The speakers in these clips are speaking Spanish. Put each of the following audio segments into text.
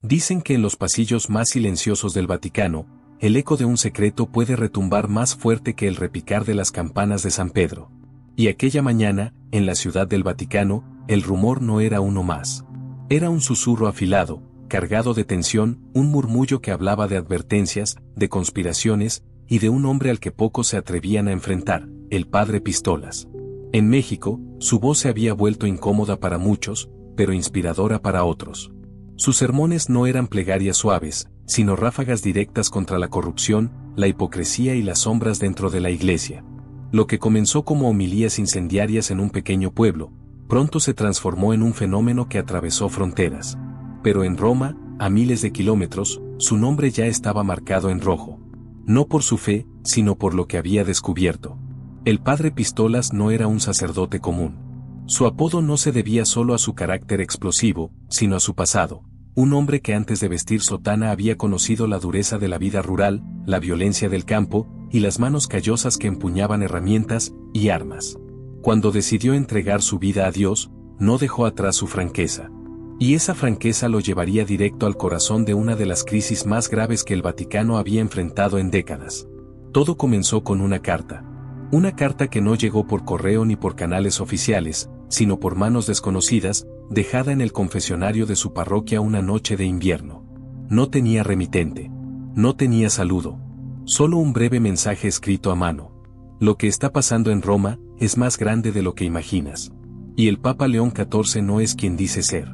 Dicen que en los pasillos más silenciosos del Vaticano, el eco de un secreto puede retumbar más fuerte que el repicar de las campanas de San Pedro. Y aquella mañana, en la ciudad del Vaticano, el rumor no era uno más. Era un susurro afilado, cargado de tensión, un murmullo que hablaba de advertencias, de conspiraciones, y de un hombre al que pocos se atrevían a enfrentar, el padre Pistolas. En México, su voz se había vuelto incómoda para muchos, pero inspiradora para otros. Sus sermones no eran plegarias suaves, sino ráfagas directas contra la corrupción, la hipocresía y las sombras dentro de la iglesia. Lo que comenzó como homilías incendiarias en un pequeño pueblo, pronto se transformó en un fenómeno que atravesó fronteras. Pero en Roma, a miles de kilómetros, su nombre ya estaba marcado en rojo. No por su fe, sino por lo que había descubierto. El padre Pistolas no era un sacerdote común. Su apodo no se debía solo a su carácter explosivo, sino a su pasado. Un hombre que antes de vestir sotana había conocido la dureza de la vida rural, la violencia del campo, y las manos callosas que empuñaban herramientas y armas. Cuando decidió entregar su vida a Dios, no dejó atrás su franqueza. Y esa franqueza lo llevaría directo al corazón de una de las crisis más graves que el Vaticano había enfrentado en décadas. Todo comenzó con una carta. Una carta que no llegó por correo ni por canales oficiales, sino por manos desconocidas, dejada en el confesionario de su parroquia una noche de invierno. No tenía remitente. No tenía saludo. Solo un breve mensaje escrito a mano. Lo que está pasando en Roma es más grande de lo que imaginas. Y el Papa León XIV no es quien dice ser.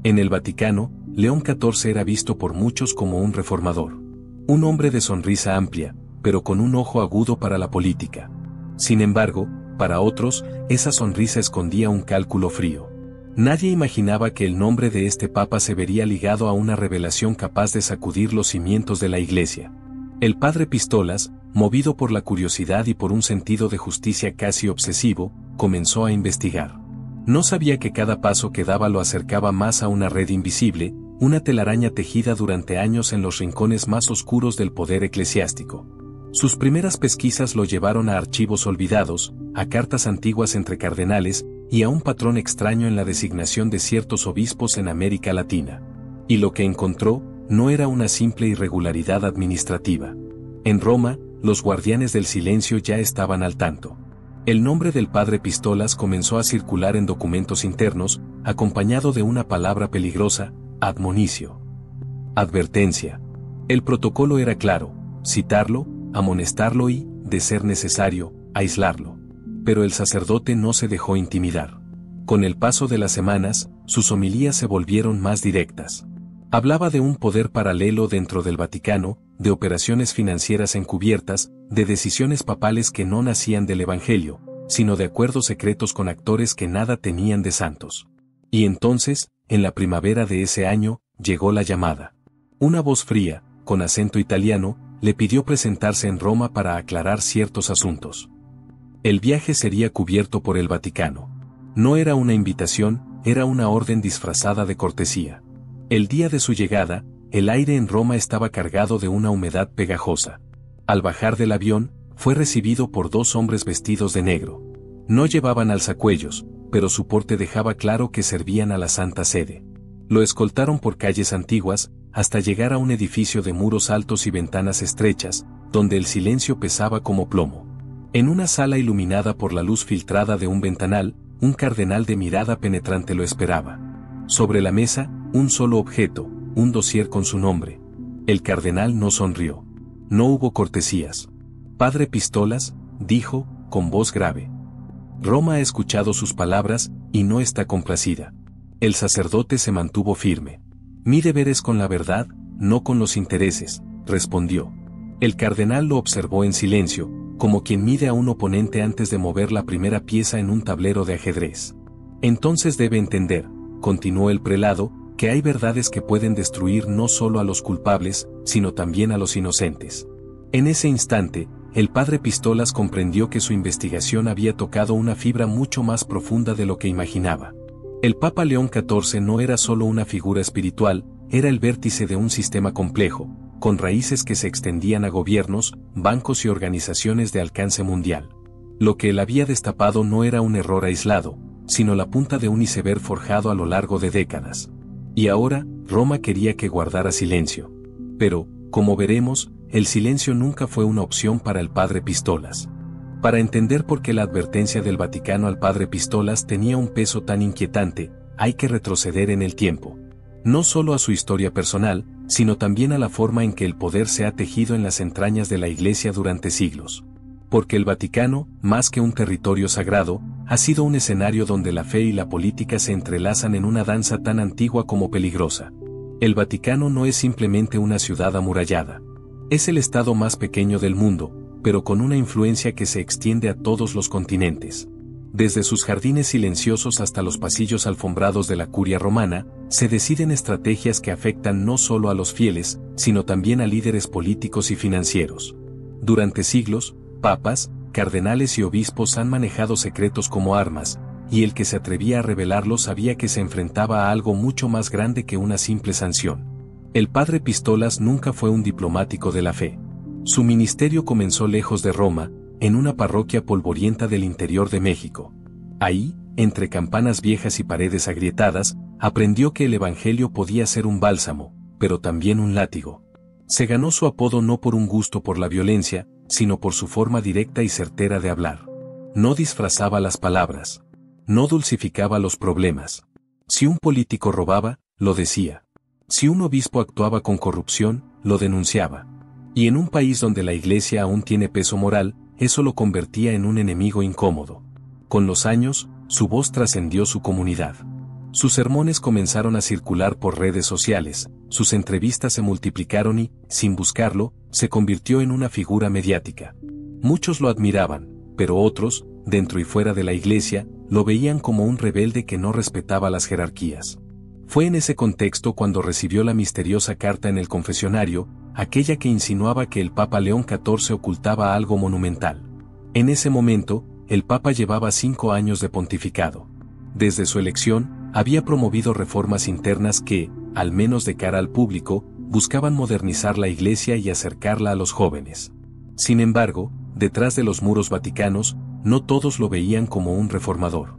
En el Vaticano, León XIV era visto por muchos como un reformador. Un hombre de sonrisa amplia, pero con un ojo agudo para la política. Sin embargo, para otros, esa sonrisa escondía un cálculo frío. Nadie imaginaba que el nombre de este papa se vería ligado a una revelación capaz de sacudir los cimientos de la Iglesia. El padre Pistolas, movido por la curiosidad y por un sentido de justicia casi obsesivo, comenzó a investigar. No sabía que cada paso que daba lo acercaba más a una red invisible, una telaraña tejida durante años en los rincones más oscuros del poder eclesiástico. Sus primeras pesquisas lo llevaron a archivos olvidados, a cartas antiguas entre cardenales, y a un patrón extraño en la designación de ciertos obispos en América Latina. Y lo que encontró, no era una simple irregularidad administrativa. En Roma, los guardianes del silencio ya estaban al tanto. El nombre del padre Pistolas comenzó a circular en documentos internos, acompañado de una palabra peligrosa, admonicio. Advertencia. El protocolo era claro: citarlo, amonestarlo y, de ser necesario, aislarlo. Pero el sacerdote no se dejó intimidar. Con el paso de las semanas, sus homilías se volvieron más directas. Hablaba de un poder paralelo dentro del Vaticano, de operaciones financieras encubiertas, de decisiones papales que no nacían del Evangelio, sino de acuerdos secretos con actores que nada tenían de santos. Y entonces, en la primavera de ese año, llegó la llamada. Una voz fría, con acento italiano, le pidió presentarse en Roma para aclarar ciertos asuntos. El viaje sería cubierto por el Vaticano. No era una invitación, era una orden disfrazada de cortesía. El día de su llegada, el aire en Roma estaba cargado de una humedad pegajosa. Al bajar del avión, fue recibido por dos hombres vestidos de negro. No llevaban alzacuellos, pero su porte dejaba claro que servían a la Santa Sede. Lo escoltaron por calles antiguas, hasta llegar a un edificio de muros altos y ventanas estrechas, donde el silencio pesaba como plomo. En una sala iluminada por la luz filtrada de un ventanal, un cardenal de mirada penetrante lo esperaba. Sobre la mesa, un solo objeto, un dossier con su nombre. El cardenal no sonrió. No hubo cortesías. Padre Pistolas, dijo, con voz grave. Roma ha escuchado sus palabras, y no está complacida. El sacerdote se mantuvo firme. Mi deber es con la verdad, no con los intereses, respondió. El cardenal lo observó en silencio, como quien mide a un oponente antes de mover la primera pieza en un tablero de ajedrez. Entonces debe entender, continuó el prelado, que hay verdades que pueden destruir no solo a los culpables, sino también a los inocentes. En ese instante, el padre Pistolas comprendió que su investigación había tocado una fibra mucho más profunda de lo que imaginaba. El Papa León XIV no era solo una figura espiritual, era el vértice de un sistema complejo, con raíces que se extendían a gobiernos, bancos y organizaciones de alcance mundial. Lo que él había destapado no era un error aislado, sino la punta de un iceberg forjado a lo largo de décadas. Y ahora, Roma quería que guardara silencio. Pero, como veremos, el silencio nunca fue una opción para el padre Pistolas. Para entender por qué la advertencia del Vaticano al padre Pistolas tenía un peso tan inquietante, hay que retroceder en el tiempo. No solo a su historia personal, sino también a la forma en que el poder se ha tejido en las entrañas de la Iglesia durante siglos. Porque el Vaticano, más que un territorio sagrado, ha sido un escenario donde la fe y la política se entrelazan en una danza tan antigua como peligrosa. El Vaticano no es simplemente una ciudad amurallada. Es el estado más pequeño del mundo, pero con una influencia que se extiende a todos los continentes. Desde sus jardines silenciosos hasta los pasillos alfombrados de la curia romana, se deciden estrategias que afectan no solo a los fieles, sino también a líderes políticos y financieros. Durante siglos, papas, cardenales y obispos han manejado secretos como armas, y el que se atrevía a revelarlos sabía que se enfrentaba a algo mucho más grande que una simple sanción. El padre Pistolas nunca fue un diplomático de la fe. Su ministerio comenzó lejos de Roma, en una parroquia polvorienta del interior de México. Ahí, entre campanas viejas y paredes agrietadas, aprendió que el evangelio podía ser un bálsamo, pero también un látigo. Se ganó su apodo no por un gusto por la violencia, sino por su forma directa y certera de hablar. No disfrazaba las palabras. No dulcificaba los problemas. Si un político robaba, lo decía. Si un obispo actuaba con corrupción, lo denunciaba. Y en un país donde la Iglesia aún tiene peso moral, eso lo convertía en un enemigo incómodo. Con los años, su voz trascendió su comunidad. Sus sermones comenzaron a circular por redes sociales, sus entrevistas se multiplicaron y, sin buscarlo, se convirtió en una figura mediática. Muchos lo admiraban, pero otros, dentro y fuera de la Iglesia, lo veían como un rebelde que no respetaba las jerarquías. Fue en ese contexto cuando recibió la misteriosa carta en el confesionario, aquella que insinuaba que el Papa León XIV ocultaba algo monumental. En ese momento, el Papa llevaba 5 años de pontificado. Desde su elección, había promovido reformas internas que, al menos de cara al público, buscaban modernizar la Iglesia y acercarla a los jóvenes. Sin embargo, detrás de los muros vaticanos, no todos lo veían como un reformador.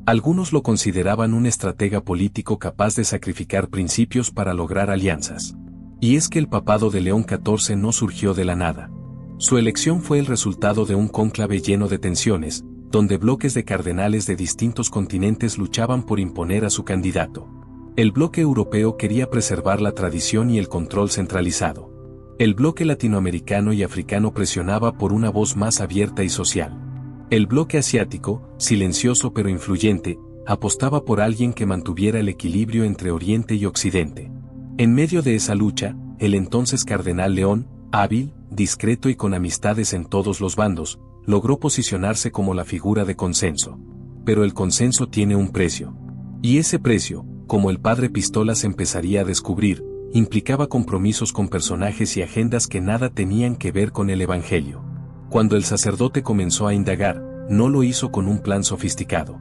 Algunos lo consideraban un estratega político capaz de sacrificar principios para lograr alianzas. Y es que el papado de León XIV no surgió de la nada. Su elección fue el resultado de un cónclave lleno de tensiones, donde bloques de cardenales de distintos continentes luchaban por imponer a su candidato. El bloque europeo quería preservar la tradición y el control centralizado. El bloque latinoamericano y africano presionaba por una voz más abierta y social. El bloque asiático, silencioso pero influyente, apostaba por alguien que mantuviera el equilibrio entre Oriente y Occidente. En medio de esa lucha, el entonces cardenal León, hábil, discreto y con amistades en todos los bandos, logró posicionarse como la figura de consenso. Pero el consenso tiene un precio. Y ese precio, como el padre Pistolas empezaría a descubrir, implicaba compromisos con personajes y agendas que nada tenían que ver con el Evangelio. Cuando el sacerdote comenzó a indagar, no lo hizo con un plan sofisticado.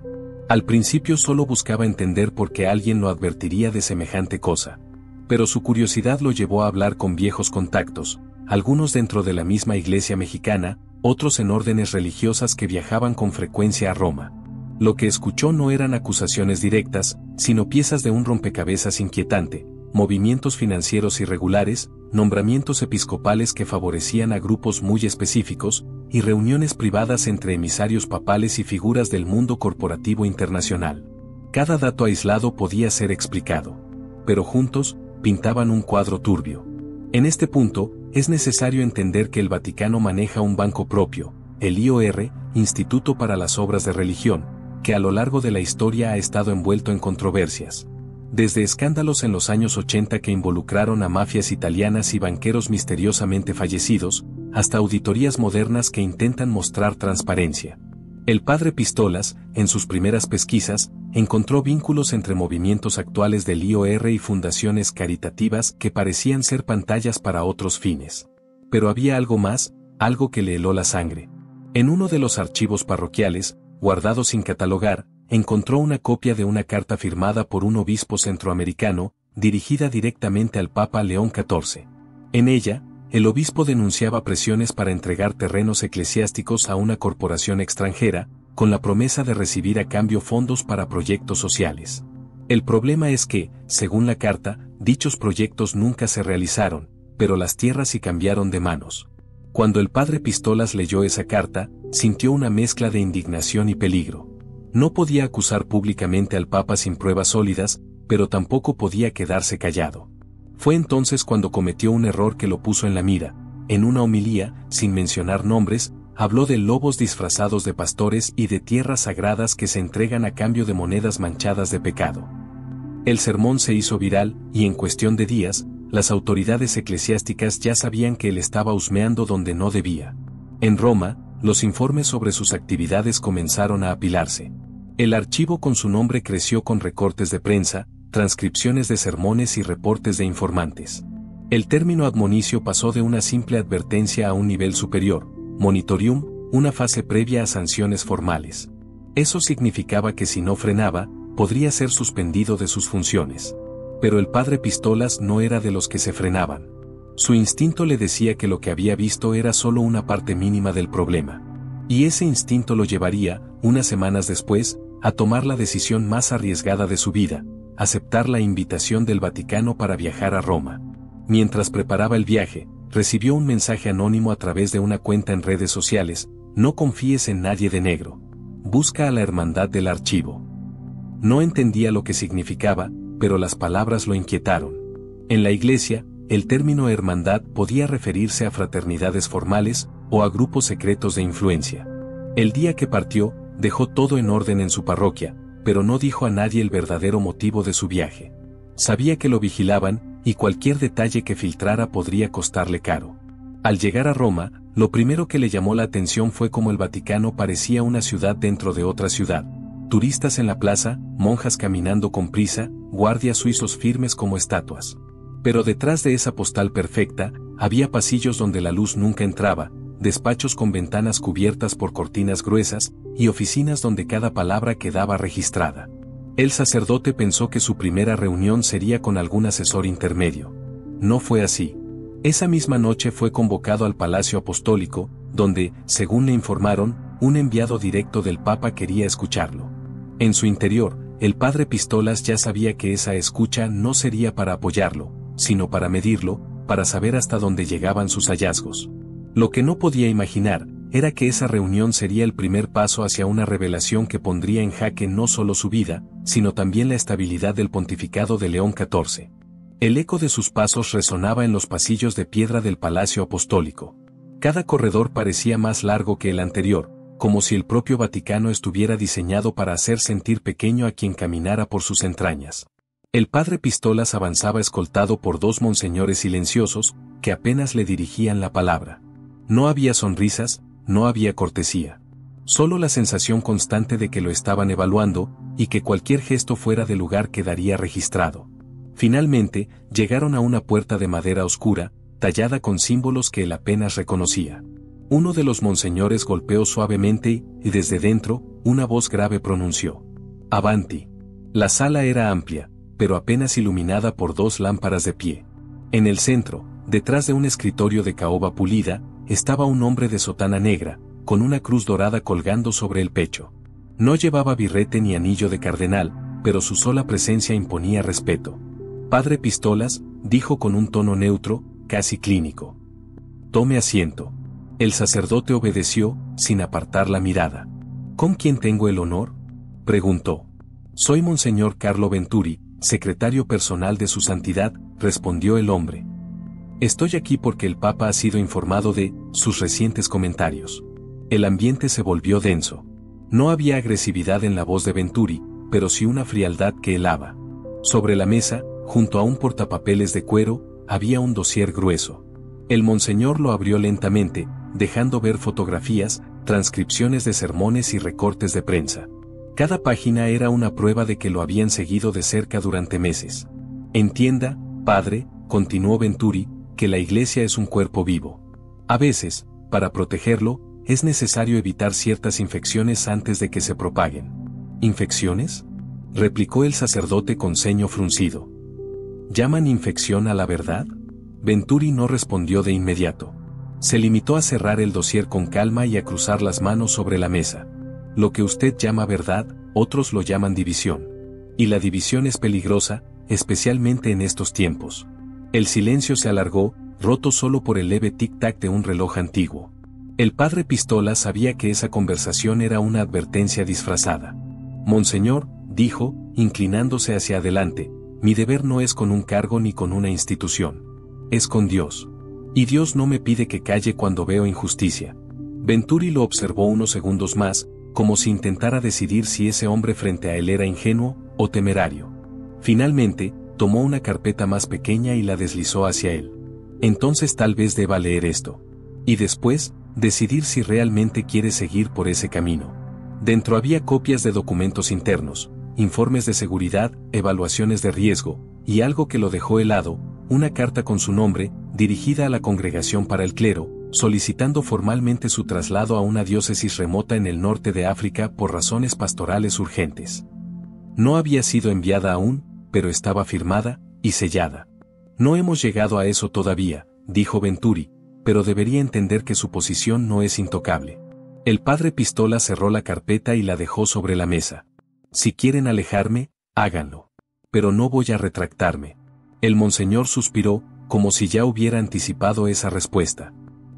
Al principio solo buscaba entender por qué alguien lo advertiría de semejante cosa. Pero su curiosidad lo llevó a hablar con viejos contactos, algunos dentro de la misma Iglesia mexicana, otros en órdenes religiosas que viajaban con frecuencia a Roma. Lo que escuchó no eran acusaciones directas, sino piezas de un rompecabezas inquietante, movimientos financieros irregulares, nombramientos episcopales que favorecían a grupos muy específicos, y reuniones privadas entre emisarios papales y figuras del mundo corporativo internacional. Cada dato aislado podía ser explicado. Pero juntos, pintaban un cuadro turbio. En este punto, es necesario entender que el Vaticano maneja un banco propio, el IOR, Instituto para las Obras de Religión, que a lo largo de la historia ha estado envuelto en controversias. Desde escándalos en los años 80 que involucraron a mafias italianas y banqueros misteriosamente fallecidos, hasta auditorías modernas que intentan mostrar transparencia. El padre Pistolas, en sus primeras pesquisas, encontró vínculos entre movimientos actuales del IOR y fundaciones caritativas que parecían ser pantallas para otros fines. Pero había algo más, algo que le heló la sangre. En uno de los archivos parroquiales, guardado sin catalogar, encontró una copia de una carta firmada por un obispo centroamericano, dirigida directamente al Papa León XIV. En ella, el obispo denunciaba presiones para entregar terrenos eclesiásticos a una corporación extranjera, con la promesa de recibir a cambio fondos para proyectos sociales. El problema es que, según la carta, dichos proyectos nunca se realizaron, pero las tierras sí cambiaron de manos. Cuando el padre Pistolas leyó esa carta, sintió una mezcla de indignación y peligro. No podía acusar públicamente al Papa sin pruebas sólidas, pero tampoco podía quedarse callado. Fue entonces cuando cometió un error que lo puso en la mira. En una homilía, sin mencionar nombres, habló de lobos disfrazados de pastores y de tierras sagradas que se entregan a cambio de monedas manchadas de pecado. El sermón se hizo viral, y en cuestión de días, las autoridades eclesiásticas ya sabían que él estaba husmeando donde no debía. En Roma, los informes sobre sus actividades comenzaron a apilarse. El archivo con su nombre creció con recortes de prensa, transcripciones de sermones y reportes de informantes. El término admonicio pasó de una simple advertencia a un nivel superior, monitorium, una fase previa a sanciones formales. Eso significaba que si no frenaba, podría ser suspendido de sus funciones. Pero el padre Pistolas no era de los que se frenaban. Su instinto le decía que lo que había visto era solo una parte mínima del problema. Y ese instinto lo llevaría, unas semanas después, a tomar la decisión más arriesgada de su vida, aceptar la invitación del Vaticano para viajar a Roma. Mientras preparaba el viaje, recibió un mensaje anónimo a través de una cuenta en redes sociales: no confíes en nadie de negro. Busca a la hermandad del archivo. No entendía lo que significaba, pero las palabras lo inquietaron. En la iglesia, el término hermandad podía referirse a fraternidades formales o a grupos secretos de influencia. El día que partió, dejó todo en orden en su parroquia, pero no dijo a nadie el verdadero motivo de su viaje. Sabía que lo vigilaban, y cualquier detalle que filtrara podría costarle caro. Al llegar a Roma, lo primero que le llamó la atención fue cómo el Vaticano parecía una ciudad dentro de otra ciudad. Turistas en la plaza, monjas caminando con prisa, guardias suizos firmes como estatuas. Pero detrás de esa postal perfecta, había pasillos donde la luz nunca entraba, despachos con ventanas cubiertas por cortinas gruesas, y oficinas donde cada palabra quedaba registrada. El sacerdote pensó que su primera reunión sería con algún asesor intermedio. No fue así. Esa misma noche fue convocado al Palacio Apostólico, donde, según le informaron, un enviado directo del Papa quería escucharlo. En su interior, el padre Pistolas ya sabía que esa escucha no sería para apoyarlo, sino para medirlo, para saber hasta dónde llegaban sus hallazgos. Lo que no podía imaginar era que esa reunión sería el primer paso hacia una revelación que pondría en jaque no solo su vida, sino también la estabilidad del pontificado de León XIV. El eco de sus pasos resonaba en los pasillos de piedra del Palacio Apostólico. Cada corredor parecía más largo que el anterior, como si el propio Vaticano estuviera diseñado para hacer sentir pequeño a quien caminara por sus entrañas. El padre Pistolas avanzaba escoltado por dos monseñores silenciosos, que apenas le dirigían la palabra. No había sonrisas, no había cortesía. Solo la sensación constante de que lo estaban evaluando, y que cualquier gesto fuera de lugar quedaría registrado. Finalmente, llegaron a una puerta de madera oscura, tallada con símbolos que él apenas reconocía. Uno de los monseñores golpeó suavemente y desde dentro, una voz grave pronunció: «Avanti». La sala era amplia, pero apenas iluminada por dos lámparas de pie. En el centro, detrás de un escritorio de caoba pulida, estaba un hombre de sotana negra, con una cruz dorada colgando sobre el pecho. No llevaba birrete ni anillo de cardenal, pero su sola presencia imponía respeto. «Padre Pistolas», dijo con un tono neutro, casi clínico. «Tome asiento». El sacerdote obedeció, sin apartar la mirada. «¿Con quién tengo el honor?», preguntó. «Soy Monseñor Carlo Venturi, secretario personal de su santidad», respondió el hombre. «Estoy aquí porque el Papa ha sido informado de sus recientes comentarios». El ambiente se volvió denso. No había agresividad en la voz de Venturi, pero sí una frialdad que helaba. Sobre la mesa, junto a un portapapeles de cuero, había un dossier grueso. El monseñor lo abrió lentamente, dejando ver fotografías, transcripciones de sermones y recortes de prensa. Cada página era una prueba de que lo habían seguido de cerca durante meses. «Entienda, padre», continuó Venturi, «que la iglesia es un cuerpo vivo. A veces, para protegerlo, es necesario evitar ciertas infecciones antes de que se propaguen». «¿Infecciones?», replicó el sacerdote con ceño fruncido. «¿Llaman infección a la verdad?». Venturi no respondió de inmediato. Se limitó a cerrar el dossier con calma y a cruzar las manos sobre la mesa. «Lo que usted llama verdad, otros lo llaman división. Y la división es peligrosa, especialmente en estos tiempos. El silencio se alargó, roto solo por el leve tic-tac de un reloj antiguo. El padre Pistola sabía que esa conversación era una advertencia disfrazada. Monseñor, dijo, inclinándose hacia adelante, mi deber no es con un cargo ni con una institución. Es con Dios. Y Dios no me pide que calle cuando veo injusticia. Venturi lo observó unos segundos más, como si intentara decidir si ese hombre frente a él era ingenuo o temerario. Finalmente, tomó una carpeta más pequeña y la deslizó hacia él. Entonces tal vez deba leer esto. Y después, decidir si realmente quiere seguir por ese camino. Dentro había copias de documentos internos, informes de seguridad, evaluaciones de riesgo, y algo que lo dejó helado, una carta con su nombre, dirigida a la Congregación para el Clero, solicitando formalmente su traslado a una diócesis remota en el norte de África por razones pastorales urgentes. No había sido enviada aún, pero estaba firmada y sellada. No hemos llegado a eso todavía, dijo Venturi, pero debería entender que su posición no es intocable. El padre Pistola cerró la carpeta y la dejó sobre la mesa. Si quieren alejarme, háganlo. Pero no voy a retractarme. El monseñor suspiró, como si ya hubiera anticipado esa respuesta.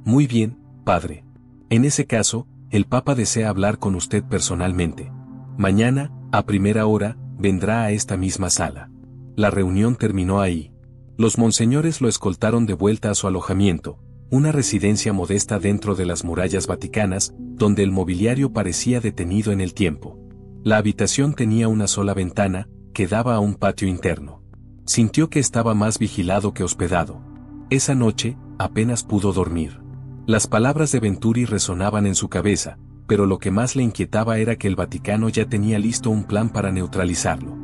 Muy bien, padre. En ese caso, el Papa desea hablar con usted personalmente. Mañana, a primera hora, vendrá a esta misma sala. La reunión terminó ahí. Los monseñores lo escoltaron de vuelta a su alojamiento, una residencia modesta dentro de las murallas vaticanas, donde el mobiliario parecía detenido en el tiempo. La habitación tenía una sola ventana, que daba a un patio interno. Sintió que estaba más vigilado que hospedado. Esa noche, apenas pudo dormir. Las palabras de Venturi resonaban en su cabeza, pero lo que más le inquietaba era que el Vaticano ya tenía listo un plan para neutralizarlo.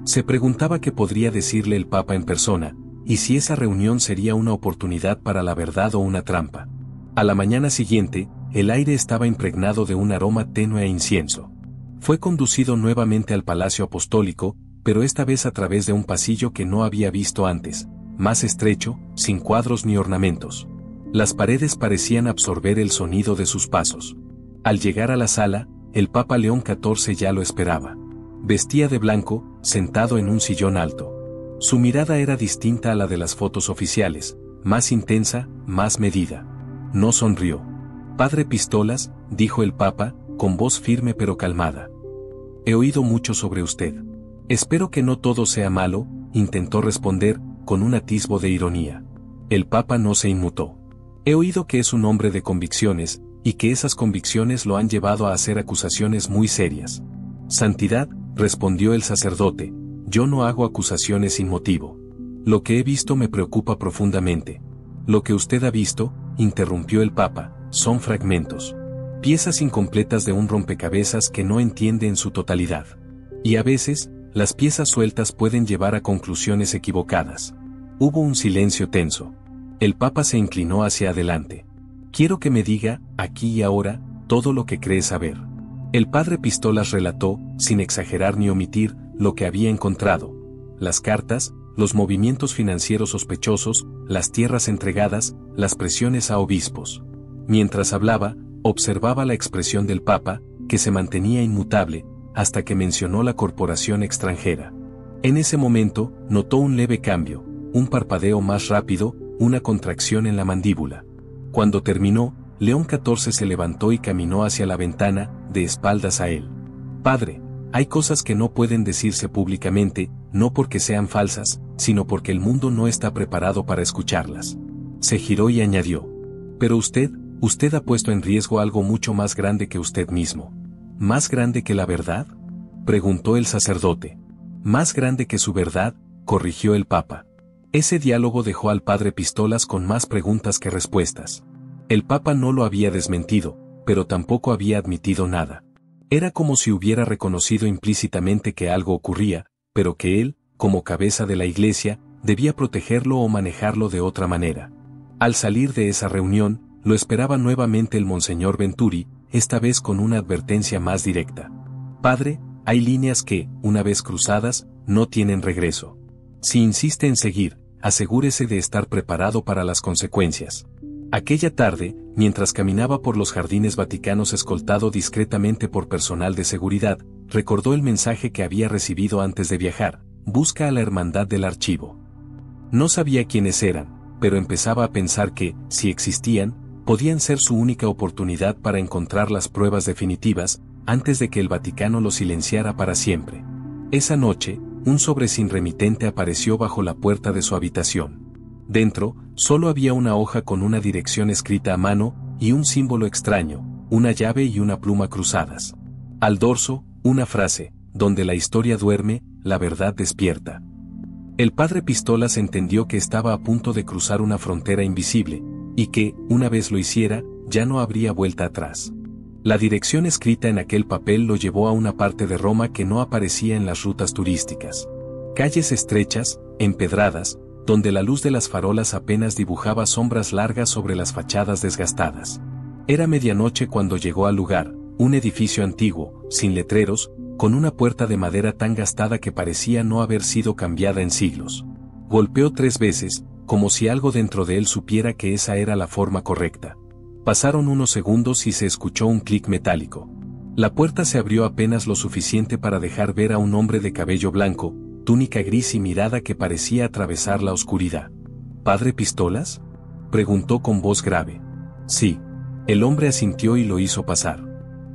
Se preguntaba qué podría decirle el Papa en persona, y si esa reunión sería una oportunidad para la verdad o una trampa. A la mañana siguiente, el aire estaba impregnado de un aroma tenue a incienso. Fue conducido nuevamente al Palacio Apostólico, pero esta vez a través de un pasillo que no había visto antes, más estrecho, sin cuadros ni ornamentos. Las paredes parecían absorber el sonido de sus pasos. Al llegar a la sala, el Papa León XIV ya lo esperaba. Vestía de blanco, sentado en un sillón alto. Su mirada era distinta a la de las fotos oficiales, más intensa, más medida. No sonrió. Padre Pistolas, dijo el Papa, con voz firme pero calmada. He oído mucho sobre usted. Espero que no todo sea malo, intentó responder, con un atisbo de ironía. El Papa no se inmutó. He oído que es un hombre de convicciones, y que esas convicciones lo han llevado a hacer acusaciones muy serias. Santidad, respondió el sacerdote, yo no hago acusaciones sin motivo. Lo que he visto me preocupa profundamente. Lo que usted ha visto, interrumpió el Papa, son fragmentos. Piezas incompletas de un rompecabezas que no entiende en su totalidad. Y a veces, las piezas sueltas pueden llevar a conclusiones equivocadas. Hubo un silencio tenso. El Papa se inclinó hacia adelante. Quiero que me diga, aquí y ahora, todo lo que cree saber. El padre Pistolas relató, sin exagerar ni omitir, lo que había encontrado. Las cartas, los movimientos financieros sospechosos, las tierras entregadas, las presiones a obispos. Mientras hablaba, observaba la expresión del Papa, que se mantenía inmutable, hasta que mencionó la corporación extranjera. En ese momento, notó un leve cambio, un parpadeo más rápido, una contracción en la mandíbula. Cuando terminó, León XIV se levantó y caminó hacia la ventana, de espaldas a él. Padre, hay cosas que no pueden decirse públicamente, no porque sean falsas, sino porque el mundo no está preparado para escucharlas. Se giró y añadió. Pero usted ha puesto en riesgo algo mucho más grande que usted mismo. ¿Más grande que la verdad?, preguntó el sacerdote. Más grande que su verdad, corrigió el Papa. Ese diálogo dejó al padre Pistolas con más preguntas que respuestas. El Papa no lo había desmentido, pero tampoco había admitido nada. Era como si hubiera reconocido implícitamente que algo ocurría, pero que él, como cabeza de la Iglesia, debía protegerlo o manejarlo de otra manera. Al salir de esa reunión, lo esperaba nuevamente el monseñor Venturi, esta vez con una advertencia más directa. Padre, hay líneas que, una vez cruzadas, no tienen regreso. Si insiste en seguir, asegúrese de estar preparado para las consecuencias. Aquella tarde, mientras caminaba por los jardines vaticanos escoltado discretamente por personal de seguridad, recordó el mensaje que había recibido antes de viajar: busca a la Hermandad del Archivo. No sabía quiénes eran, pero empezaba a pensar que, si existían, podían ser su única oportunidad para encontrar las pruebas definitivas, antes de que el Vaticano lo silenciara para siempre. Esa noche, un sobre sin remitente apareció bajo la puerta de su habitación. Dentro, solo había una hoja con una dirección escrita a mano, y un símbolo extraño, una llave y una pluma cruzadas. Al dorso, una frase: donde la historia duerme, la verdad despierta. El padre Pistolas entendió que estaba a punto de cruzar una frontera invisible, y que, una vez lo hiciera, ya no habría vuelta atrás. La dirección escrita en aquel papel lo llevó a una parte de Roma que no aparecía en las rutas turísticas. Calles estrechas, empedradas, donde la luz de las farolas apenas dibujaba sombras largas sobre las fachadas desgastadas. Era medianoche cuando llegó al lugar, un edificio antiguo, sin letreros, con una puerta de madera tan gastada que parecía no haber sido cambiada en siglos. Golpeó 3 veces, como si algo dentro de él supiera que esa era la forma correcta. Pasaron unos segundos y se escuchó un clic metálico. La puerta se abrió apenas lo suficiente para dejar ver a un hombre de cabello blanco, túnica gris y mirada que parecía atravesar la oscuridad. ¿Padre Pistolas?, preguntó con voz grave. Sí. El hombre asintió y lo hizo pasar.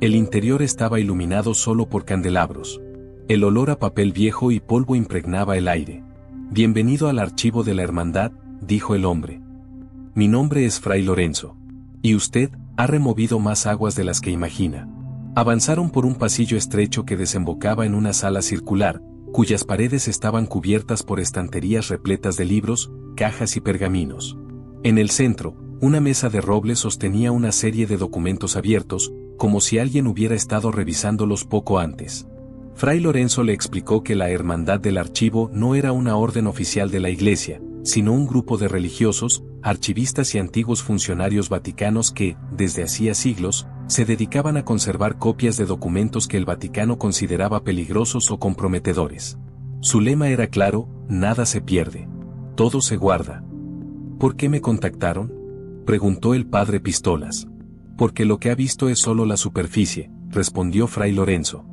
El interior estaba iluminado solo por candelabros. El olor a papel viejo y polvo impregnaba el aire. Bienvenido al archivo de la Hermandad, dijo el hombre. Mi nombre es Fray Lorenzo. Y usted ha removido más aguas de las que imagina. Avanzaron por un pasillo estrecho que desembocaba en una sala circular, cuyas paredes estaban cubiertas por estanterías repletas de libros, cajas y pergaminos. En el centro, una mesa de roble sostenía una serie de documentos abiertos, como si alguien hubiera estado revisándolos poco antes. Fray Lorenzo le explicó que la Hermandad del Archivo no era una orden oficial de la Iglesia, sino un grupo de religiosos, archivistas y antiguos funcionarios vaticanos que, desde hacía siglos, se dedicaban a conservar copias de documentos que el Vaticano consideraba peligrosos o comprometedores. Su lema era claro: nada se pierde. Todo se guarda. ¿Por qué me contactaron?, preguntó el padre Pistolas. Porque lo que ha visto es solo la superficie, respondió Fray Lorenzo.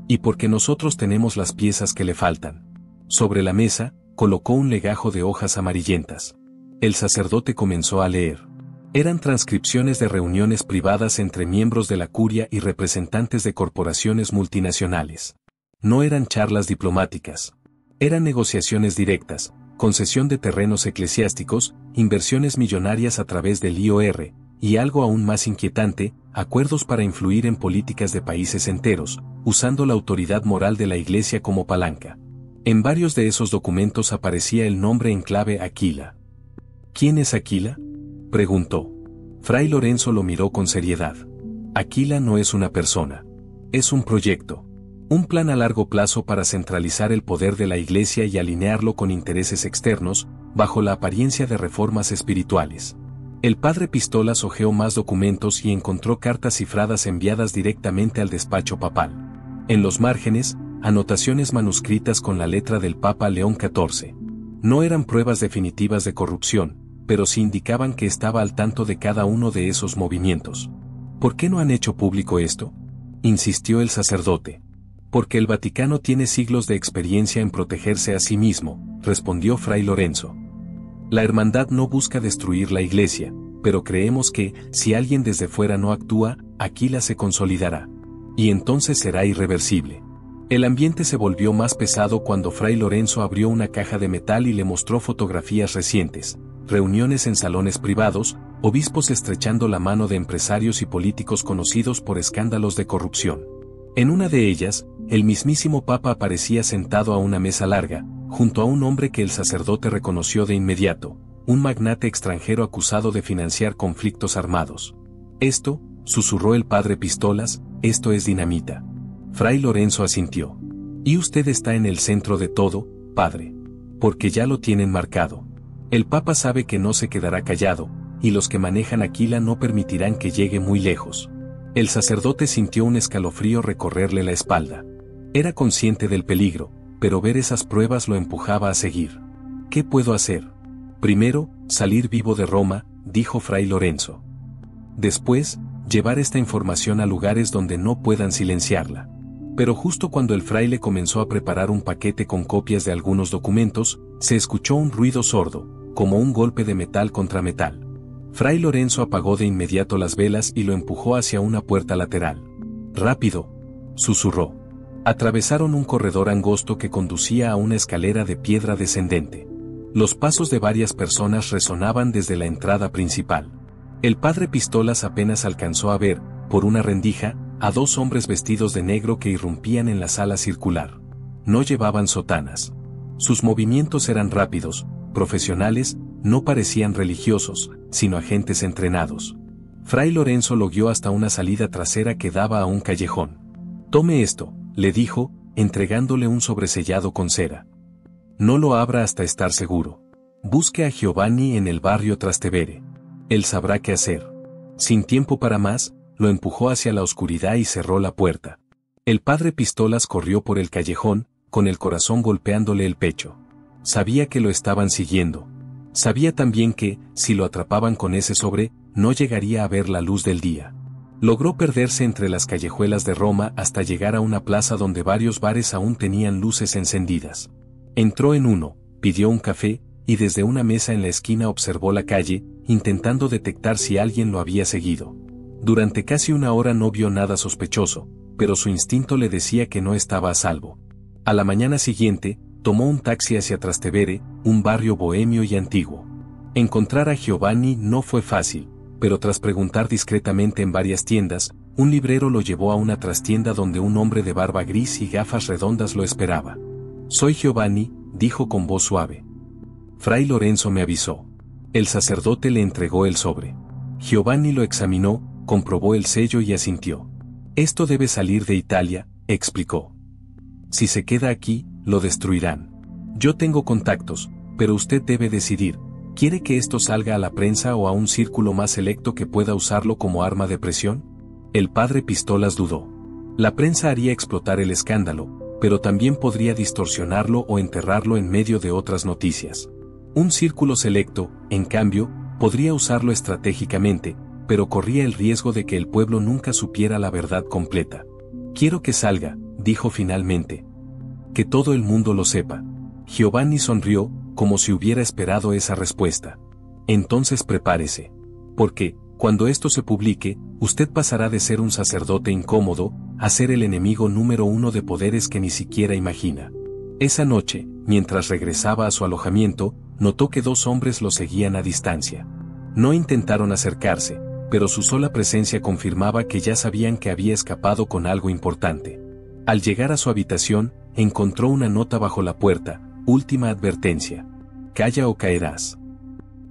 Y porque nosotros tenemos las piezas que le faltan. Sobre la mesa, colocó un legajo de hojas amarillentas. El sacerdote comenzó a leer. Eran transcripciones de reuniones privadas entre miembros de la curia y representantes de corporaciones multinacionales. No eran charlas diplomáticas. Eran negociaciones directas, concesión de terrenos eclesiásticos, inversiones millonarias a través del IOR, y algo aún más inquietante, acuerdos para influir en políticas de países enteros, usando la autoridad moral de la Iglesia como palanca. En varios de esos documentos aparecía el nombre en clave Aquila. ¿Quién es Aquila?, preguntó. Fray Lorenzo lo miró con seriedad. Aquila no es una persona. Es un proyecto. Un plan a largo plazo para centralizar el poder de la Iglesia y alinearlo con intereses externos, bajo la apariencia de reformas espirituales. El padre Pistolas hojeó más documentos y encontró cartas cifradas enviadas directamente al despacho papal. En los márgenes, anotaciones manuscritas con la letra del Papa León XIV. No eran pruebas definitivas de corrupción, pero sí indicaban que estaba al tanto de cada uno de esos movimientos. ¿Por qué no han hecho público esto?, insistió el sacerdote. Porque el Vaticano tiene siglos de experiencia en protegerse a sí mismo, respondió Fray Lorenzo. La hermandad no busca destruir la Iglesia, pero creemos que, si alguien desde fuera no actúa, Aquila se consolidará. Y entonces será irreversible. El ambiente se volvió más pesado cuando Fray Lorenzo abrió una caja de metal y le mostró fotografías recientes, reuniones en salones privados, obispos estrechando la mano de empresarios y políticos conocidos por escándalos de corrupción. En una de ellas, el mismísimo Papa aparecía sentado a una mesa larga, junto a un hombre que el sacerdote reconoció de inmediato, un magnate extranjero acusado de financiar conflictos armados. Esto, susurró el padre Pistolas, esto es dinamita. Fray Lorenzo asintió. Y usted está en el centro de todo, padre. Porque ya lo tienen marcado. El Papa sabe que no se quedará callado, y los que manejan Aquila no permitirán que llegue muy lejos. El sacerdote sintió un escalofrío recorrerle la espalda. Era consciente del peligro, pero ver esas pruebas lo empujaba a seguir. ¿Qué puedo hacer? Primero, salir vivo de Roma, dijo Fray Lorenzo. Después, llevar esta información a lugares donde no puedan silenciarla. Pero justo cuando el fraile comenzó a preparar un paquete con copias de algunos documentos, se escuchó un ruido sordo, como un golpe de metal contra metal. Fray Lorenzo apagó de inmediato las velas y lo empujó hacia una puerta lateral. «Rápido», susurró. Atravesaron un corredor angosto que conducía a una escalera de piedra descendente. Los pasos de varias personas resonaban desde la entrada principal. El padre Pistolas apenas alcanzó a ver, por una rendija, a dos hombres vestidos de negro que irrumpían en la sala circular. No llevaban sotanas. Sus movimientos eran rápidos, profesionales, no parecían religiosos, sino agentes entrenados. Fray Lorenzo lo guió hasta una salida trasera que daba a un callejón. «Tome esto», le dijo, entregándole un sobresellado con cera. «No lo abra hasta estar seguro. Busque a Giovanni en el barrio Trastevere. Él sabrá qué hacer». Sin tiempo para más, lo empujó hacia la oscuridad y cerró la puerta. El padre Pistolas corrió por el callejón, con el corazón golpeándole el pecho. Sabía que lo estaban siguiendo. Sabía también que, si lo atrapaban con ese sobre, no llegaría a ver la luz del día. Logró perderse entre las callejuelas de Roma hasta llegar a una plaza donde varios bares aún tenían luces encendidas. Entró en uno, pidió un café, y desde una mesa en la esquina observó la calle, intentando detectar si alguien lo había seguido. Durante casi una hora no vio nada sospechoso, pero su instinto le decía que no estaba a salvo. A la mañana siguiente, tomó un taxi hacia Trastevere, un barrio bohemio y antiguo. Encontrar a Giovanni no fue fácil, pero tras preguntar discretamente en varias tiendas, un librero lo llevó a una trastienda donde un hombre de barba gris y gafas redondas lo esperaba. «Soy Giovanni», dijo con voz suave. «Fray Lorenzo me avisó». El sacerdote le entregó el sobre. Giovanni lo examinó, comprobó el sello y asintió. «Esto debe salir de Italia», explicó. «Si se queda aquí, lo destruirán. Yo tengo contactos, pero usted debe decidir. ¿Quiere que esto salga a la prensa o a un círculo más selecto que pueda usarlo como arma de presión?» El padre Pistolas dudó. La prensa haría explotar el escándalo, pero también podría distorsionarlo o enterrarlo en medio de otras noticias. Un círculo selecto, en cambio, podría usarlo estratégicamente, pero corría el riesgo de que el pueblo nunca supiera la verdad completa. «Quiero que salga», dijo finalmente. «Que todo el mundo lo sepa». Giovanni sonrió, como si hubiera esperado esa respuesta. «Entonces prepárese. Porque, cuando esto se publique, usted pasará de ser un sacerdote incómodo, a ser el enemigo número uno de poderes que ni siquiera imagina». Esa noche, mientras regresaba a su alojamiento, notó que dos hombres lo seguían a distancia. No intentaron acercarse, pero su sola presencia confirmaba que ya sabían que había escapado con algo importante. Al llegar a su habitación, encontró una nota bajo la puerta: «Última advertencia. Calla o caerás».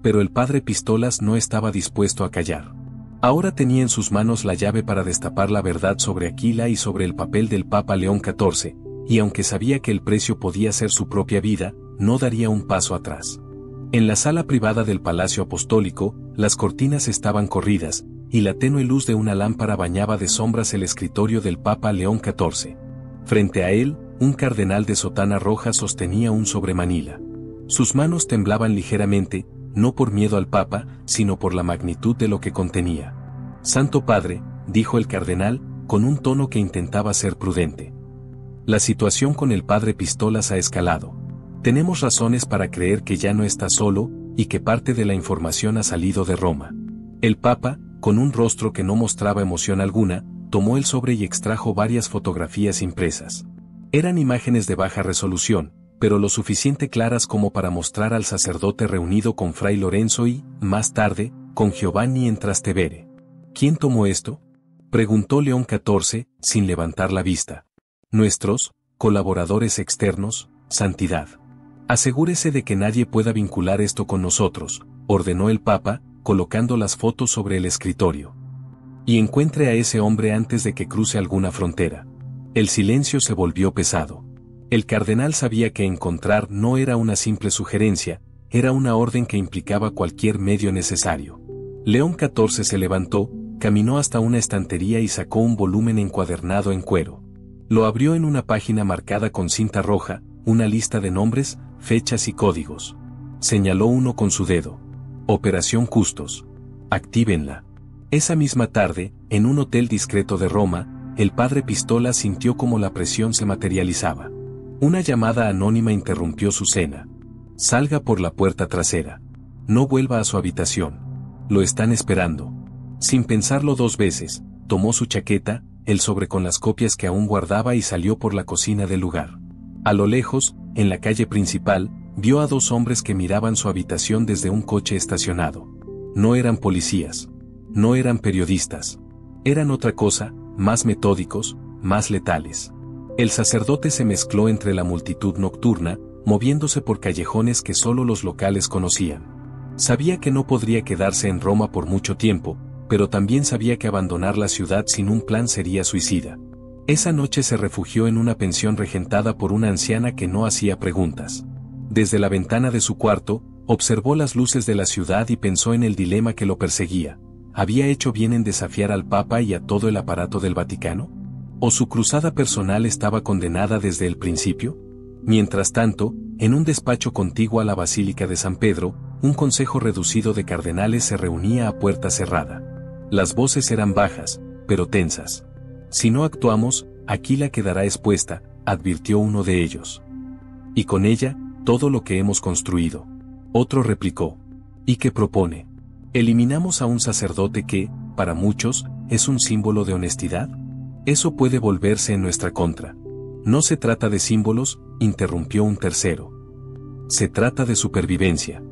Pero el padre Pistolas no estaba dispuesto a callar. Ahora tenía en sus manos la llave para destapar la verdad sobre Aquila y sobre el papel del Papa León XIV, y aunque sabía que el precio podía ser su propia vida, no daría un paso atrás. En la sala privada del Palacio Apostólico, las cortinas estaban corridas, y la tenue luz de una lámpara bañaba de sombras el escritorio del Papa León XIV. Frente a él, un cardenal de sotana roja sostenía un sobremanila. Sus manos temblaban ligeramente, no por miedo al Papa, sino por la magnitud de lo que contenía. «Santo Padre», dijo el cardenal, con un tono que intentaba ser prudente. «La situación con el padre Pistolas ha escalado. Tenemos razones para creer que ya no está solo, y que parte de la información ha salido de Roma». El Papa, con un rostro que no mostraba emoción alguna, tomó el sobre y extrajo varias fotografías impresas. Eran imágenes de baja resolución, pero lo suficiente claras como para mostrar al sacerdote reunido con Fray Lorenzo y, más tarde, con Giovanni en Trastevere. «¿Quién tomó esto?», preguntó León XIV, sin levantar la vista. «Nuestros colaboradores externos, Santidad. Asegúrese de que nadie pueda vincular esto con nosotros», ordenó el Papa, colocando las fotos sobre el escritorio. «Y encuentre a ese hombre antes de que cruce alguna frontera». El silencio se volvió pesado. El cardenal sabía que encontrar no era una simple sugerencia, era una orden que implicaba cualquier medio necesario. León XIV se levantó, caminó hasta una estantería y sacó un volumen encuadernado en cuero. Lo abrió en una página marcada con cinta roja, una lista de nombres, fechas y códigos. Señaló uno con su dedo. «Operación Custos. Actívenla». Esa misma tarde, en un hotel discreto de Roma, el padre Pistola sintió como la presión se materializaba. Una llamada anónima interrumpió su cena. Salga por la puerta trasera. No vuelva a su habitación. Lo están esperando. Sin pensarlo dos veces, tomó su chaqueta, el sobre con las copias que aún guardaba y salió por la cocina del lugar. A lo lejos, en la calle principal, vio a dos hombres que miraban su habitación desde un coche estacionado. No eran policías. No eran periodistas. Eran otra cosa, más metódicos, más letales. El sacerdote se mezcló entre la multitud nocturna, moviéndose por callejones que solo los locales conocían. Sabía que no podría quedarse en Roma por mucho tiempo, pero también sabía que abandonar la ciudad sin un plan sería suicida. Esa noche se refugió en una pensión regentada por una anciana que no hacía preguntas. Desde la ventana de su cuarto, observó las luces de la ciudad y pensó en el dilema que lo perseguía. ¿Había hecho bien en desafiar al Papa y a todo el aparato del Vaticano? ¿O su cruzada personal estaba condenada desde el principio? Mientras tanto, en un despacho contiguo a la Basílica de San Pedro, un consejo reducido de cardenales se reunía a puerta cerrada. Las voces eran bajas, pero tensas. Si no actuamos, Aquila quedará expuesta, advirtió uno de ellos. Y con ella, todo lo que hemos construido. Otro replicó. ¿Y qué propone? ¿Eliminamos a un sacerdote que, para muchos, es un símbolo de honestidad? Eso puede volverse en nuestra contra. No se trata de símbolos, interrumpió un tercero. Se trata de supervivencia.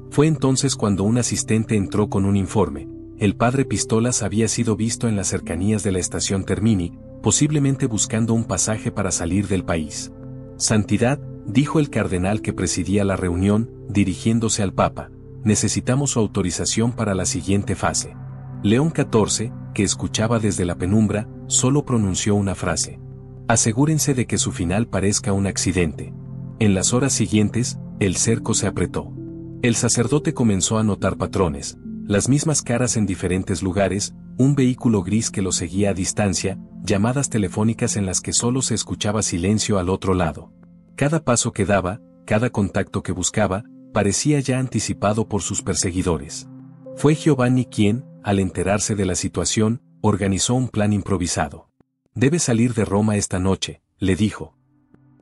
Fue entonces cuando un asistente entró con un informe. El padre Pistolas había sido visto en las cercanías de la estación Termini, posiblemente buscando un pasaje para salir del país. Santidad, dijo el cardenal que presidía la reunión, dirigiéndose al Papa, necesitamos su autorización para la siguiente fase. León XIV, que escuchaba desde la penumbra, solo pronunció una frase. Asegúrense de que su final parezca un accidente. En las horas siguientes, el cerco se apretó. El sacerdote comenzó a notar patrones, las mismas caras en diferentes lugares, un vehículo gris que lo seguía a distancia, llamadas telefónicas en las que solo se escuchaba silencio al otro lado. Cada paso que daba, cada contacto que buscaba, parecía ya anticipado por sus perseguidores. Fue Giovanni quien, al enterarse de la situación, organizó un plan improvisado. Debe salir de Roma esta noche, le dijo.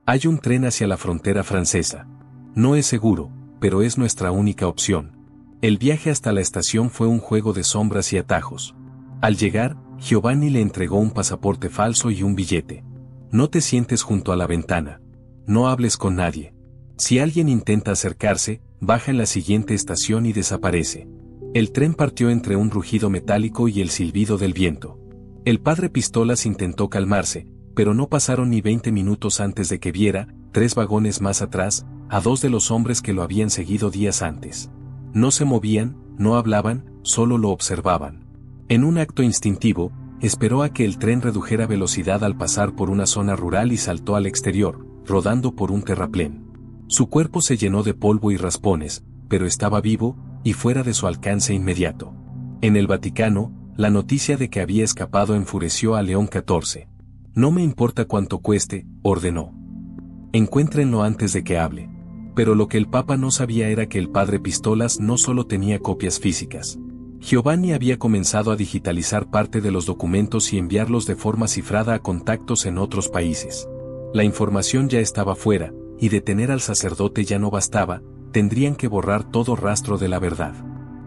Hay un tren hacia la frontera francesa. No es seguro, pero es nuestra única opción. El viaje hasta la estación fue un juego de sombras y atajos. Al llegar, Giovanni le entregó un pasaporte falso y un billete. No te sientes junto a la ventana. No hables con nadie. Si alguien intenta acercarse, baja en la siguiente estación y desaparece. El tren partió entre un rugido metálico y el silbido del viento. El padre Pistolas intentó calmarse, pero no pasaron ni 20 minutos antes de que viera, 3 vagones más atrás, a 2 de los hombres que lo habían seguido días antes. No se movían, no hablaban, solo lo observaban. En un acto instintivo, esperó a que el tren redujera velocidad al pasar por una zona rural y saltó al exterior, rodando por un terraplén. Su cuerpo se llenó de polvo y raspones, pero estaba vivo, y fuera de su alcance inmediato. En el Vaticano, la noticia de que había escapado enfureció a León XIV. No me importa cuánto cueste, ordenó. Encuéntrenlo antes de que hable. Pero lo que el Papa no sabía era que el padre Pistolas no solo tenía copias físicas. Giovanni había comenzado a digitalizar parte de los documentos y enviarlos de forma cifrada a contactos en otros países. La información ya estaba fuera, y detener al sacerdote ya no bastaba, tendrían que borrar todo rastro de la verdad.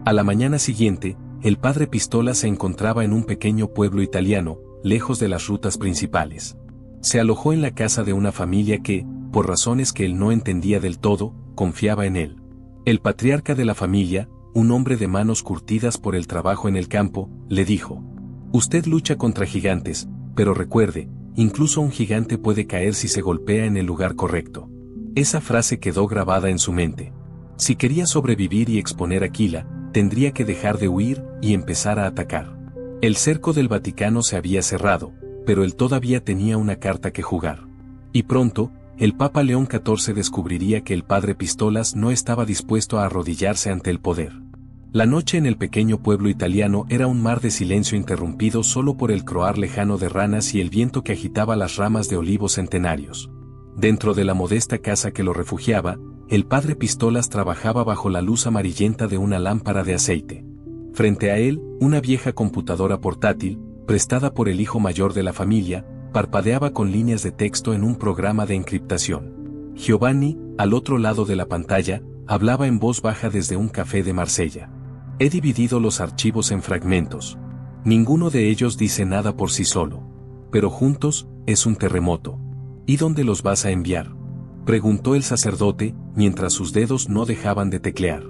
A la mañana siguiente, el padre Pistolas se encontraba en un pequeño pueblo italiano, lejos de las rutas principales. Se alojó en la casa de una familia que, por razones que él no entendía del todo, confiaba en él. El patriarca de la familia, un hombre de manos curtidas por el trabajo en el campo, le dijo: Usted lucha contra gigantes, pero recuerde, incluso un gigante puede caer si se golpea en el lugar correcto. Esa frase quedó grabada en su mente. Si quería sobrevivir y exponer a Aquila, tendría que dejar de huir y empezar a atacar. El cerco del Vaticano se había cerrado, pero él todavía tenía una carta que jugar. Y pronto, el Papa León XIV descubriría que el padre Pistolas no estaba dispuesto a arrodillarse ante el poder. La noche en el pequeño pueblo italiano era un mar de silencio interrumpido solo por el croar lejano de ranas y el viento que agitaba las ramas de olivos centenarios. Dentro de la modesta casa que lo refugiaba, el padre Pistolas trabajaba bajo la luz amarillenta de una lámpara de aceite. Frente a él, una vieja computadora portátil, prestada por el hijo mayor de la familia, parpadeaba con líneas de texto en un programa de encriptación. Giovanni, al otro lado de la pantalla, hablaba en voz baja desde un café de Marsella. He dividido los archivos en fragmentos. Ninguno de ellos dice nada por sí solo. Pero juntos, es un terremoto. ¿Y dónde los vas a enviar?, preguntó el sacerdote, mientras sus dedos no dejaban de teclear.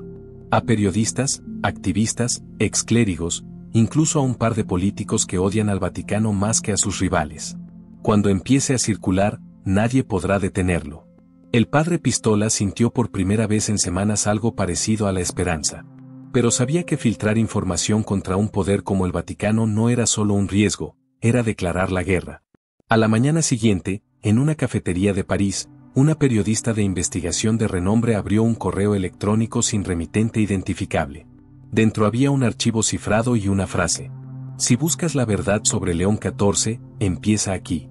A periodistas, activistas, exclérigos, incluso a un par de políticos que odian al Vaticano más que a sus rivales. Cuando empiece a circular, nadie podrá detenerlo. El padre Pistola sintió por primera vez en semanas algo parecido a la esperanza. Pero sabía que filtrar información contra un poder como el Vaticano no era solo un riesgo, era declarar la guerra. A la mañana siguiente, en una cafetería de París, una periodista de investigación de renombre abrió un correo electrónico sin remitente identificable. Dentro había un archivo cifrado y una frase: si buscas la verdad sobre León XIV, empieza aquí.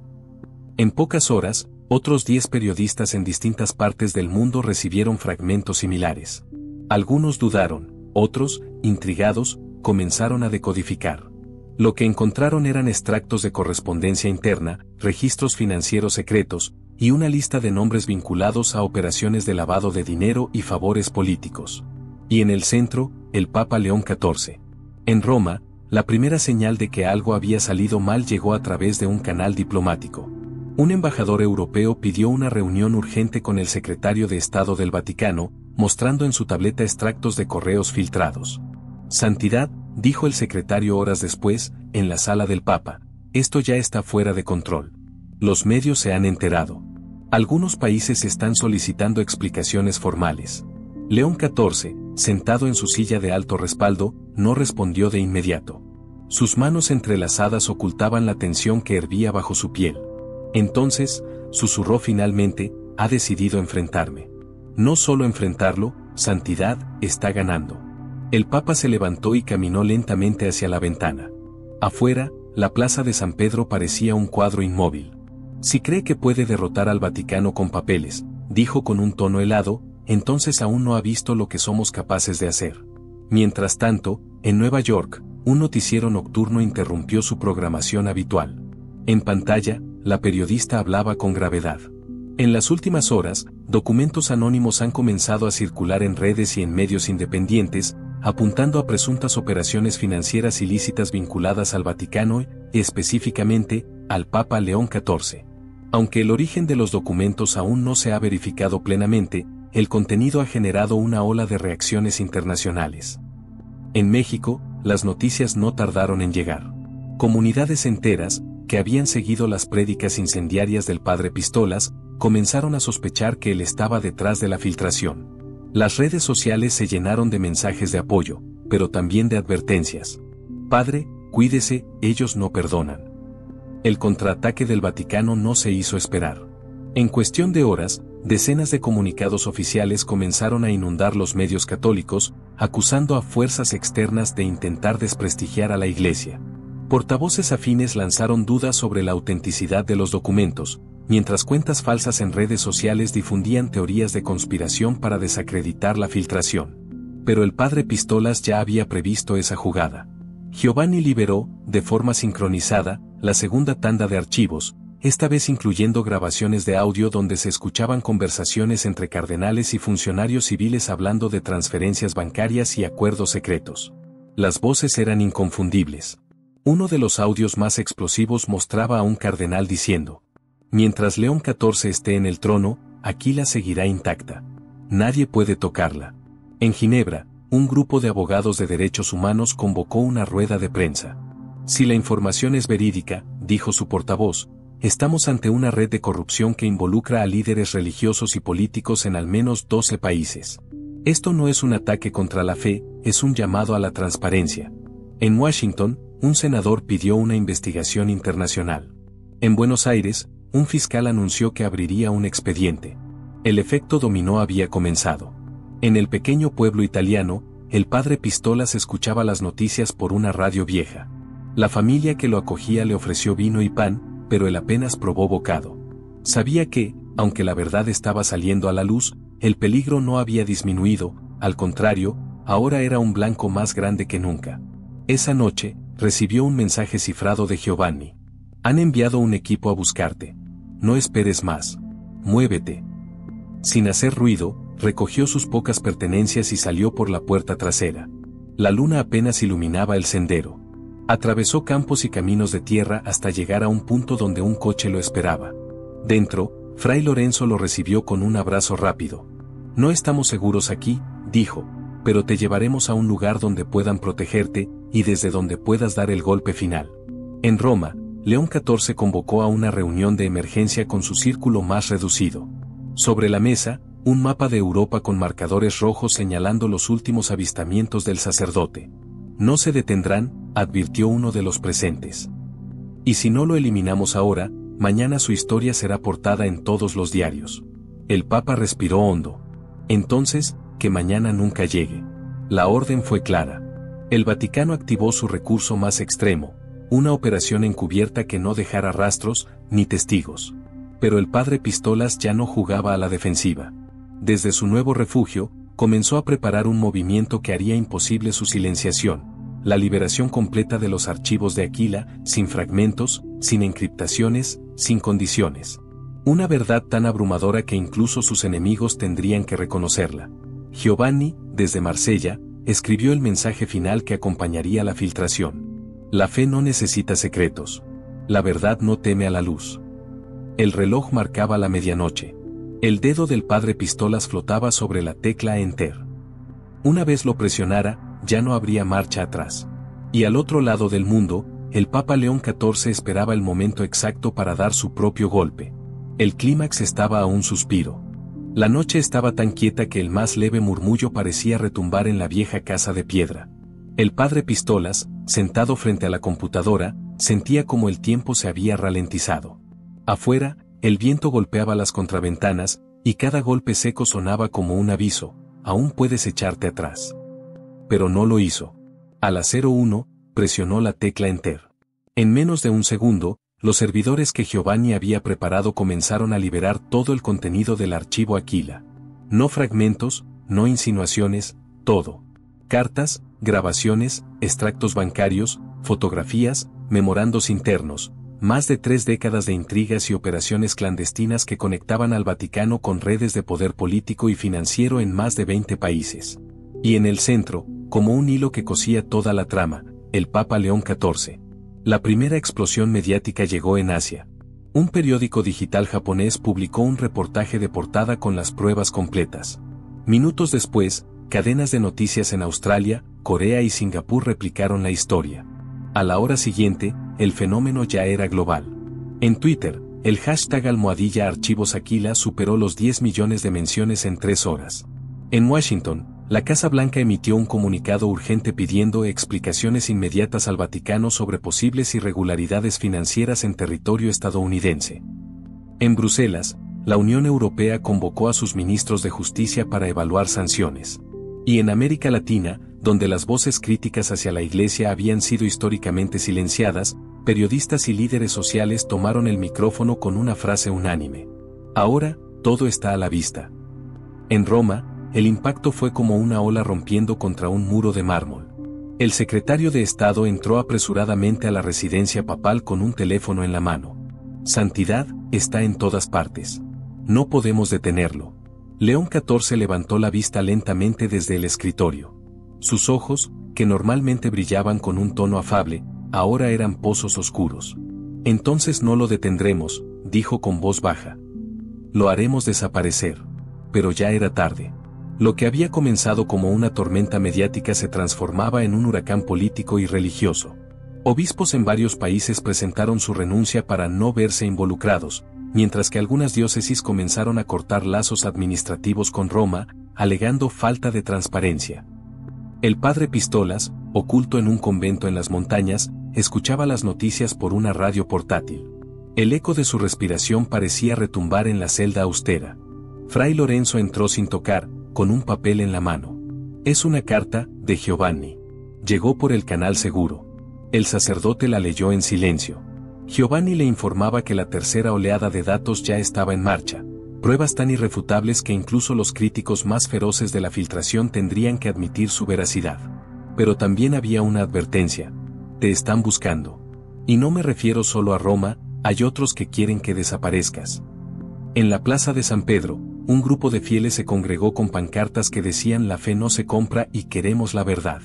En pocas horas, otros 10 periodistas en distintas partes del mundo recibieron fragmentos similares. Algunos dudaron, otros, intrigados, comenzaron a decodificar. Lo que encontraron eran extractos de correspondencia interna, registros financieros secretos, y una lista de nombres vinculados a operaciones de lavado de dinero y favores políticos. Y en el centro, el Papa León XIV. En Roma, la primera señal de que algo había salido mal llegó a través de un canal diplomático. Un embajador europeo pidió una reunión urgente con el secretario de Estado del Vaticano, mostrando en su tableta extractos de correos filtrados. Santidad, dijo el secretario horas después, en la sala del Papa, esto ya está fuera de control. Los medios se han enterado. Algunos países están solicitando explicaciones formales. León XIV, sentado en su silla de alto respaldo, no respondió de inmediato. Sus manos entrelazadas ocultaban la tensión que hervía bajo su piel. Entonces, susurró finalmente, ha decidido enfrentarme. No solo enfrentarlo, Santidad, está ganando. El Papa se levantó y caminó lentamente hacia la ventana. Afuera, la plaza de San Pedro parecía un cuadro inmóvil. Si cree que puede derrotar al Vaticano con papeles, dijo con un tono helado, entonces aún no ha visto lo que somos capaces de hacer. Mientras tanto, en Nueva York, un noticiero nocturno interrumpió su programación habitual. En pantalla, la periodista hablaba con gravedad. En las últimas horas, documentos anónimos han comenzado a circular en redes y en medios independientes, apuntando a presuntas operaciones financieras ilícitas vinculadas al Vaticano y, específicamente, al Papa León XIV. Aunque el origen de los documentos aún no se ha verificado plenamente, el contenido ha generado una ola de reacciones internacionales. En México, las noticias no tardaron en llegar. Comunidades enteras, que habían seguido las prédicas incendiarias del padre Pistolas, comenzaron a sospechar que él estaba detrás de la filtración. Las redes sociales se llenaron de mensajes de apoyo, pero también de advertencias. Padre, cuídese, ellos no perdonan. El contraataque del Vaticano no se hizo esperar. En cuestión de horas, decenas de comunicados oficiales comenzaron a inundar los medios católicos, acusando a fuerzas externas de intentar desprestigiar a la Iglesia. Portavoces afines lanzaron dudas sobre la autenticidad de los documentos, mientras cuentas falsas en redes sociales difundían teorías de conspiración para desacreditar la filtración. Pero el padre Pistolas ya había previsto esa jugada. Giovanni liberó, de forma sincronizada, la segunda tanda de archivos, esta vez incluyendo grabaciones de audio donde se escuchaban conversaciones entre cardenales y funcionarios civiles hablando de transferencias bancarias y acuerdos secretos. Las voces eran inconfundibles. Uno de los audios más explosivos mostraba a un cardenal diciendo: mientras León XIV esté en el trono, Aquila seguirá intacta. Nadie puede tocarla. En Ginebra, un grupo de abogados de derechos humanos convocó una rueda de prensa. Si la información es verídica, dijo su portavoz, estamos ante una red de corrupción que involucra a líderes religiosos y políticos en al menos 12 países. Esto no es un ataque contra la fe, es un llamado a la transparencia. En Washington, un senador pidió una investigación internacional. En Buenos Aires, un fiscal anunció que abriría un expediente. El efecto dominó había comenzado. En el pequeño pueblo italiano, el padre Pistolas escuchaba las noticias por una radio vieja. La familia que lo acogía le ofreció vino y pan, pero él apenas probó bocado. Sabía que, aunque la verdad estaba saliendo a la luz, el peligro no había disminuido, al contrario, ahora era un blanco más grande que nunca. Esa noche, recibió un mensaje cifrado de Giovanni. Han enviado un equipo a buscarte. No esperes más. Muévete. Sin hacer ruido, recogió sus pocas pertenencias y salió por la puerta trasera. La luna apenas iluminaba el sendero. Atravesó campos y caminos de tierra hasta llegar a un punto donde un coche lo esperaba. Dentro, Fray Lorenzo lo recibió con un abrazo rápido. No estamos seguros aquí, dijo, pero te llevaremos a un lugar donde puedan protegerte, y desde donde puedas dar el golpe final. En Roma, León XIV convocó a una reunión de emergencia con su círculo más reducido. Sobre la mesa, un mapa de Europa con marcadores rojos señalando los últimos avistamientos del sacerdote. No se detendrán, advirtió uno de los presentes. Y si no lo eliminamos ahora, mañana su historia será portada en todos los diarios. El Papa respiró hondo. Entonces, que mañana nunca llegue. La orden fue clara. El Vaticano activó su recurso más extremo, una operación encubierta que no dejara rastros, ni testigos. Pero el padre Pistolas ya no jugaba a la defensiva. Desde su nuevo refugio, comenzó a preparar un movimiento que haría imposible su silenciación, la liberación completa de los archivos de Aquila, sin fragmentos, sin encriptaciones, sin condiciones. Una verdad tan abrumadora que incluso sus enemigos tendrían que reconocerla. Giovanni, desde Marsella, escribió el mensaje final que acompañaría la filtración. La fe no necesita secretos. La verdad no teme a la luz. El reloj marcaba la medianoche. El dedo del padre Pistolas flotaba sobre la tecla Enter. Una vez lo presionara, ya no habría marcha atrás. Y al otro lado del mundo, el Papa León XIV esperaba el momento exacto para dar su propio golpe. El clímax estaba a un suspiro. La noche estaba tan quieta que el más leve murmullo parecía retumbar en la vieja casa de piedra. El padre Pistolas, sentado frente a la computadora, sentía como el tiempo se había ralentizado. Afuera, el viento golpeaba las contraventanas, y cada golpe seco sonaba como un aviso: aún puedes echarte atrás. Pero no lo hizo. A las 01, presionó la tecla Enter. En menos de un segundo, los servidores que Giovanni había preparado comenzaron a liberar todo el contenido del archivo Aquila. No fragmentos, no insinuaciones, todo. Cartas, grabaciones, extractos bancarios, fotografías, memorandos internos, más de 3 décadas de intrigas y operaciones clandestinas que conectaban al Vaticano con redes de poder político y financiero en más de 20 países. Y en el centro, como un hilo que cosía toda la trama, el Papa León XIV. La primera explosión mediática llegó en Asia. Un periódico digital japonés publicó un reportaje de portada con las pruebas completas. Minutos después, cadenas de noticias en Australia, Corea y Singapur replicaron la historia. A la hora siguiente, el fenómeno ya era global. En Twitter, el hashtag #Archivos Aquila superó los 10 millones de menciones en 3 horas. En Washington, la Casa Blanca emitió un comunicado urgente pidiendo explicaciones inmediatas al Vaticano sobre posibles irregularidades financieras en territorio estadounidense. En Bruselas, la Unión Europea convocó a sus ministros de justicia para evaluar sanciones. Y en América Latina, donde las voces críticas hacia la Iglesia habían sido históricamente silenciadas, periodistas y líderes sociales tomaron el micrófono con una frase unánime: ahora, todo está a la vista. En Roma, el impacto fue como una ola rompiendo contra un muro de mármol. El secretario de Estado entró apresuradamente a la residencia papal con un teléfono en la mano. Santidad, está en todas partes. No podemos detenerlo. León XIV levantó la vista lentamente desde el escritorio. Sus ojos, que normalmente brillaban con un tono afable, ahora eran pozos oscuros. Entonces no lo detendremos, dijo con voz baja. Lo haremos desaparecer. Pero ya era tarde. Lo que había comenzado como una tormenta mediática se transformaba en un huracán político y religioso. Obispos en varios países presentaron su renuncia para no verse involucrados, mientras que algunas diócesis comenzaron a cortar lazos administrativos con Roma, alegando falta de transparencia. El padre Pistolas, oculto en un convento en las montañas, escuchaba las noticias por una radio portátil. El eco de su respiración parecía retumbar en la celda austera. Fray Lorenzo entró sin tocar, con un papel en la mano. Es una carta, de Giovanni. Llegó por el canal seguro. El sacerdote la leyó en silencio. Giovanni le informaba que la tercera oleada de datos ya estaba en marcha, pruebas tan irrefutables que incluso los críticos más feroces de la filtración tendrían que admitir su veracidad. Pero también había una advertencia: te están buscando. Y no me refiero solo a Roma, hay otros que quieren que desaparezcas. En la plaza de San Pedro, un grupo de fieles se congregó con pancartas que decían la fe no se compra y queremos la verdad.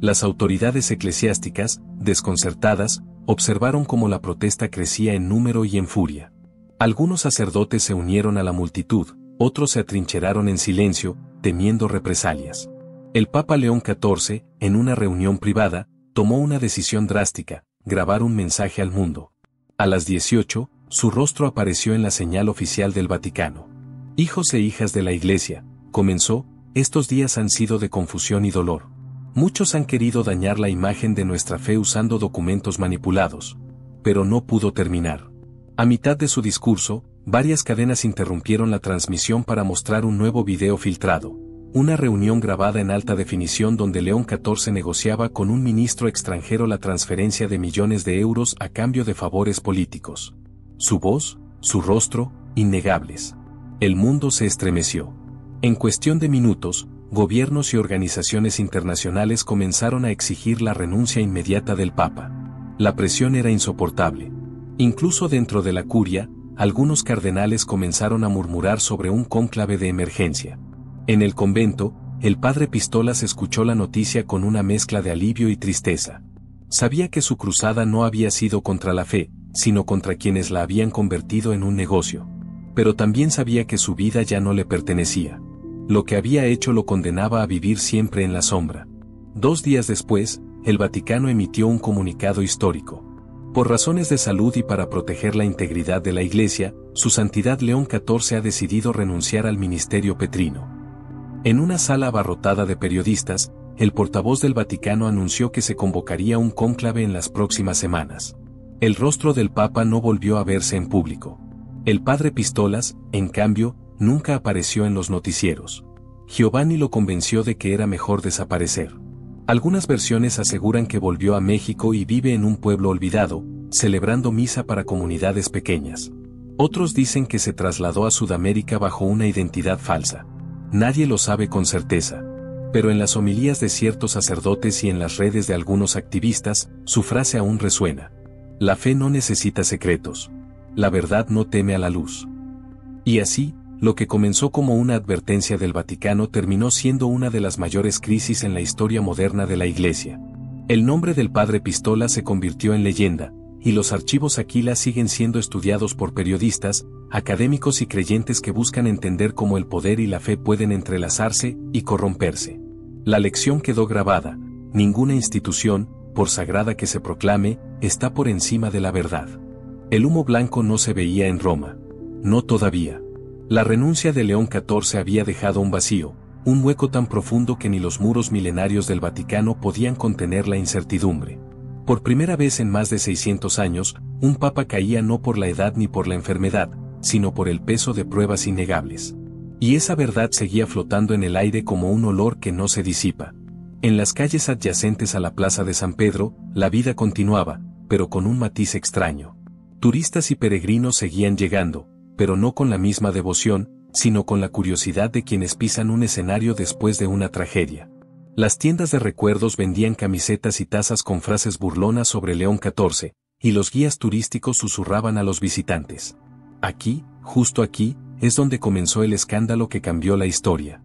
Las autoridades eclesiásticas, desconcertadas, observaron cómo la protesta crecía en número y en furia. Algunos sacerdotes se unieron a la multitud, otros se atrincheraron en silencio, temiendo represalias. El Papa León XIV, en una reunión privada, tomó una decisión drástica: grabar un mensaje al mundo. A las 18, su rostro apareció en la señal oficial del Vaticano. Hijos e hijas de la Iglesia, comenzó, estos días han sido de confusión y dolor. Muchos han querido dañar la imagen de nuestra fe usando documentos manipulados. Pero no pudo terminar. A mitad de su discurso, varias cadenas interrumpieron la transmisión para mostrar un nuevo video filtrado. Una reunión grabada en alta definición donde León XIV negociaba con un ministro extranjero la transferencia de millones de euros a cambio de favores políticos. Su voz, su rostro, innegables. El mundo se estremeció. En cuestión de minutos, gobiernos y organizaciones internacionales comenzaron a exigir la renuncia inmediata del Papa. La presión era insoportable. Incluso dentro de la curia, algunos cardenales comenzaron a murmurar sobre un cónclave de emergencia. En el convento, el padre Pistolas escuchó la noticia con una mezcla de alivio y tristeza. Sabía que su cruzada no había sido contra la fe, sino contra quienes la habían convertido en un negocio. Pero también sabía que su vida ya no le pertenecía. Lo que había hecho lo condenaba a vivir siempre en la sombra. 2 días después, el Vaticano emitió un comunicado histórico. Por razones de salud y para proteger la integridad de la Iglesia, Su Santidad León XIV ha decidido renunciar al ministerio petrino. En una sala abarrotada de periodistas, el portavoz del Vaticano anunció que se convocaría un cónclave en las próximas semanas. El rostro del Papa no volvió a verse en público. El padre Pistolas, en cambio, nunca apareció en los noticieros. Giovanni lo convenció de que era mejor desaparecer. Algunas versiones aseguran que volvió a México y vive en un pueblo olvidado, celebrando misa para comunidades pequeñas. Otros dicen que se trasladó a Sudamérica bajo una identidad falsa. Nadie lo sabe con certeza. Pero en las homilías de ciertos sacerdotes y en las redes de algunos activistas, su frase aún resuena. La fe no necesita secretos. La verdad no teme a la luz. Y así, lo que comenzó como una advertencia del Vaticano terminó siendo una de las mayores crisis en la historia moderna de la Iglesia. El nombre del padre Pistola se convirtió en leyenda, y los archivos Aquila siguen siendo estudiados por periodistas, académicos y creyentes que buscan entender cómo el poder y la fe pueden entrelazarse y corromperse. La lección quedó grabada: ninguna institución, por sagrada que se proclame, está por encima de la verdad. El humo blanco no se veía en Roma. No todavía. La renuncia de León XIV había dejado un vacío, un hueco tan profundo que ni los muros milenarios del Vaticano podían contener la incertidumbre. Por primera vez en más de 600 años, un papa caía no por la edad ni por la enfermedad, sino por el peso de pruebas innegables. Y esa verdad seguía flotando en el aire como un olor que no se disipa. En las calles adyacentes a la plaza de San Pedro, la vida continuaba, pero con un matiz extraño. Turistas y peregrinos seguían llegando, pero no con la misma devoción, sino con la curiosidad de quienes pisan un escenario después de una tragedia. Las tiendas de recuerdos vendían camisetas y tazas con frases burlonas sobre León XIV, y los guías turísticos susurraban a los visitantes. Aquí, justo aquí, es donde comenzó el escándalo que cambió la historia.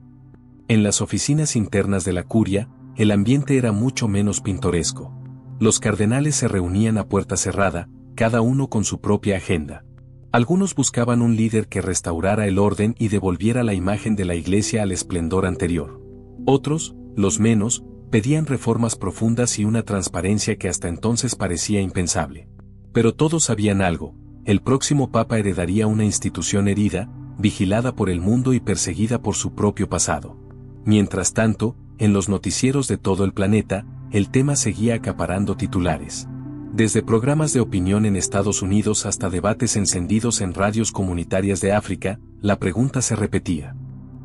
En las oficinas internas de la curia, el ambiente era mucho menos pintoresco. Los cardenales se reunían a puerta cerrada, cada uno con su propia agenda. Algunos buscaban un líder que restaurara el orden y devolviera la imagen de la Iglesia al esplendor anterior. Otros, los menos, pedían reformas profundas y una transparencia que hasta entonces parecía impensable. Pero todos sabían algo: el próximo papa heredaría una institución herida, vigilada por el mundo y perseguida por su propio pasado. Mientras tanto, en los noticieros de todo el planeta, el tema seguía acaparando titulares. Desde programas de opinión en Estados Unidos hasta debates encendidos en radios comunitarias de África, la pregunta se repetía: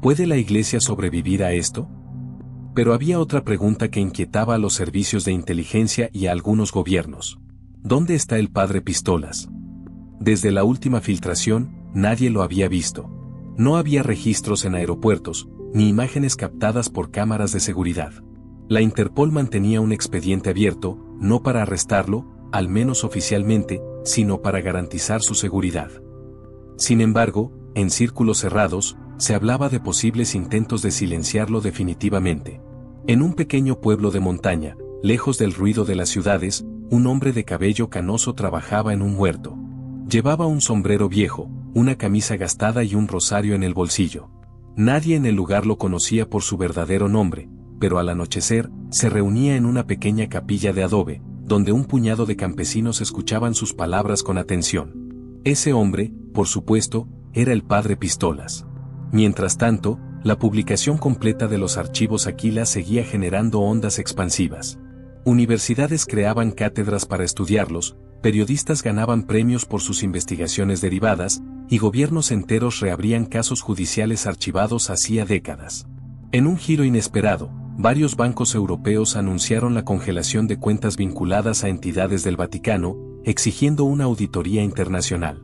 ¿puede la Iglesia sobrevivir a esto? Pero había otra pregunta que inquietaba a los servicios de inteligencia y a algunos gobiernos. ¿Dónde está el padre Pistolas? Desde la última filtración, nadie lo había visto. No había registros en aeropuertos, ni imágenes captadas por cámaras de seguridad. La Interpol mantenía un expediente abierto, no para arrestarlo, al menos oficialmente, sino para garantizar su seguridad. Sin embargo, en círculos cerrados, se hablaba de posibles intentos de silenciarlo definitivamente. En un pequeño pueblo de montaña, lejos del ruido de las ciudades, un hombre de cabello canoso trabajaba en un huerto. Llevaba un sombrero viejo, una camisa gastada y un rosario en el bolsillo. Nadie en el lugar lo conocía por su verdadero nombre, pero al anochecer, se reunía en una pequeña capilla de adobe, donde un puñado de campesinos escuchaban sus palabras con atención. Ese hombre, por supuesto, era el padre Pistolas. Mientras tanto, la publicación completa de los archivos Aquila seguía generando ondas expansivas. Universidades creaban cátedras para estudiarlos, periodistas ganaban premios por sus investigaciones derivadas, y gobiernos enteros reabrían casos judiciales archivados hacía décadas. En un giro inesperado, varios bancos europeos anunciaron la congelación de cuentas vinculadas a entidades del Vaticano, exigiendo una auditoría internacional.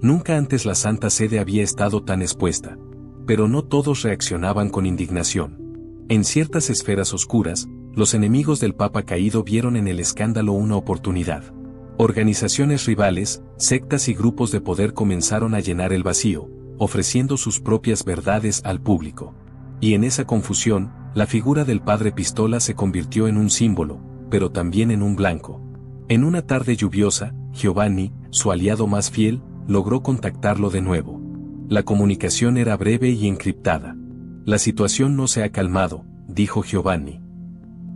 Nunca antes la Santa Sede había estado tan expuesta. Pero no todos reaccionaban con indignación. En ciertas esferas oscuras, los enemigos del Papa caído vieron en el escándalo una oportunidad. Organizaciones rivales, sectas y grupos de poder comenzaron a llenar el vacío, ofreciendo sus propias verdades al público. Y en esa confusión, la figura del padre Pistola se convirtió en un símbolo, pero también en un blanco. En una tarde lluviosa, Giovanni, su aliado más fiel, logró contactarlo de nuevo. La comunicación era breve y encriptada. La situación no se ha calmado, dijo Giovanni.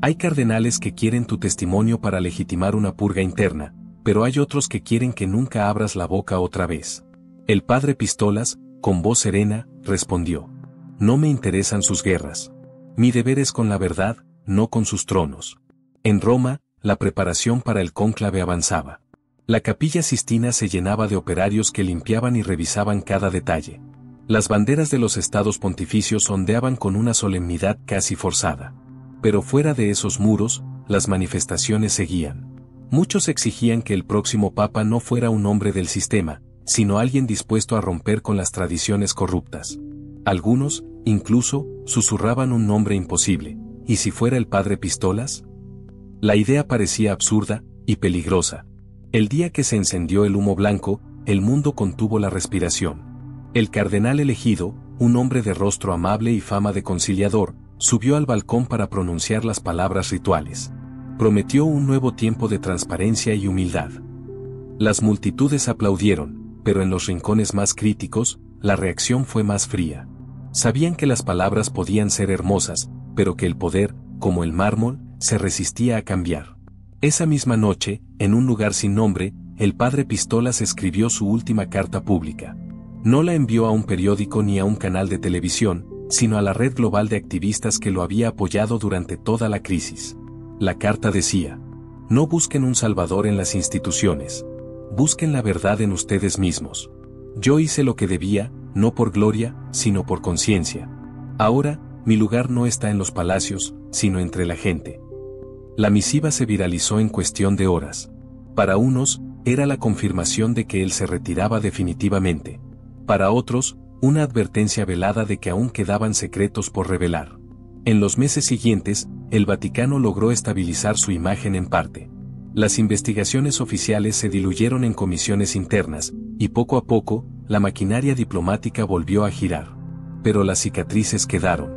Hay cardenales que quieren tu testimonio para legitimar una purga interna, pero hay otros que quieren que nunca abras la boca otra vez. El padre Pistolas, con voz serena, respondió. No me interesan sus guerras. Mi deber es con la verdad, no con sus tronos. En Roma, la preparación para el cónclave avanzaba. La Capilla Sistina se llenaba de operarios que limpiaban y revisaban cada detalle. Las banderas de los estados pontificios ondeaban con una solemnidad casi forzada. Pero fuera de esos muros, las manifestaciones seguían. Muchos exigían que el próximo papa no fuera un hombre del sistema, sino alguien dispuesto a romper con las tradiciones corruptas. Algunos, incluso, susurraban un nombre imposible, ¿y si fuera el padre Pistolas? La idea parecía absurda y peligrosa. El día que se encendió el humo blanco, el mundo contuvo la respiración. El cardenal elegido, un hombre de rostro amable y fama de conciliador, subió al balcón para pronunciar las palabras rituales. Prometió un nuevo tiempo de transparencia y humildad. Las multitudes aplaudieron, pero en los rincones más críticos, la reacción fue más fría. Sabían que las palabras podían ser hermosas, pero que el poder, como el mármol, se resistía a cambiar. Esa misma noche, en un lugar sin nombre, el padre Pistolas escribió su última carta pública. No la envió a un periódico ni a un canal de televisión, sino a la red global de activistas que lo había apoyado durante toda la crisis. La carta decía: no busquen un salvador en las instituciones. Busquen la verdad en ustedes mismos. Yo hice lo que debía, no por gloria, sino por conciencia. Ahora, mi lugar no está en los palacios, sino entre la gente. La misiva se viralizó en cuestión de horas. Para unos, era la confirmación de que él se retiraba definitivamente. Para otros, una advertencia velada de que aún quedaban secretos por revelar. En los meses siguientes, el Vaticano logró estabilizar su imagen en parte. Las investigaciones oficiales se diluyeron en comisiones internas, y poco a poco, la maquinaria diplomática volvió a girar. Pero las cicatrices quedaron.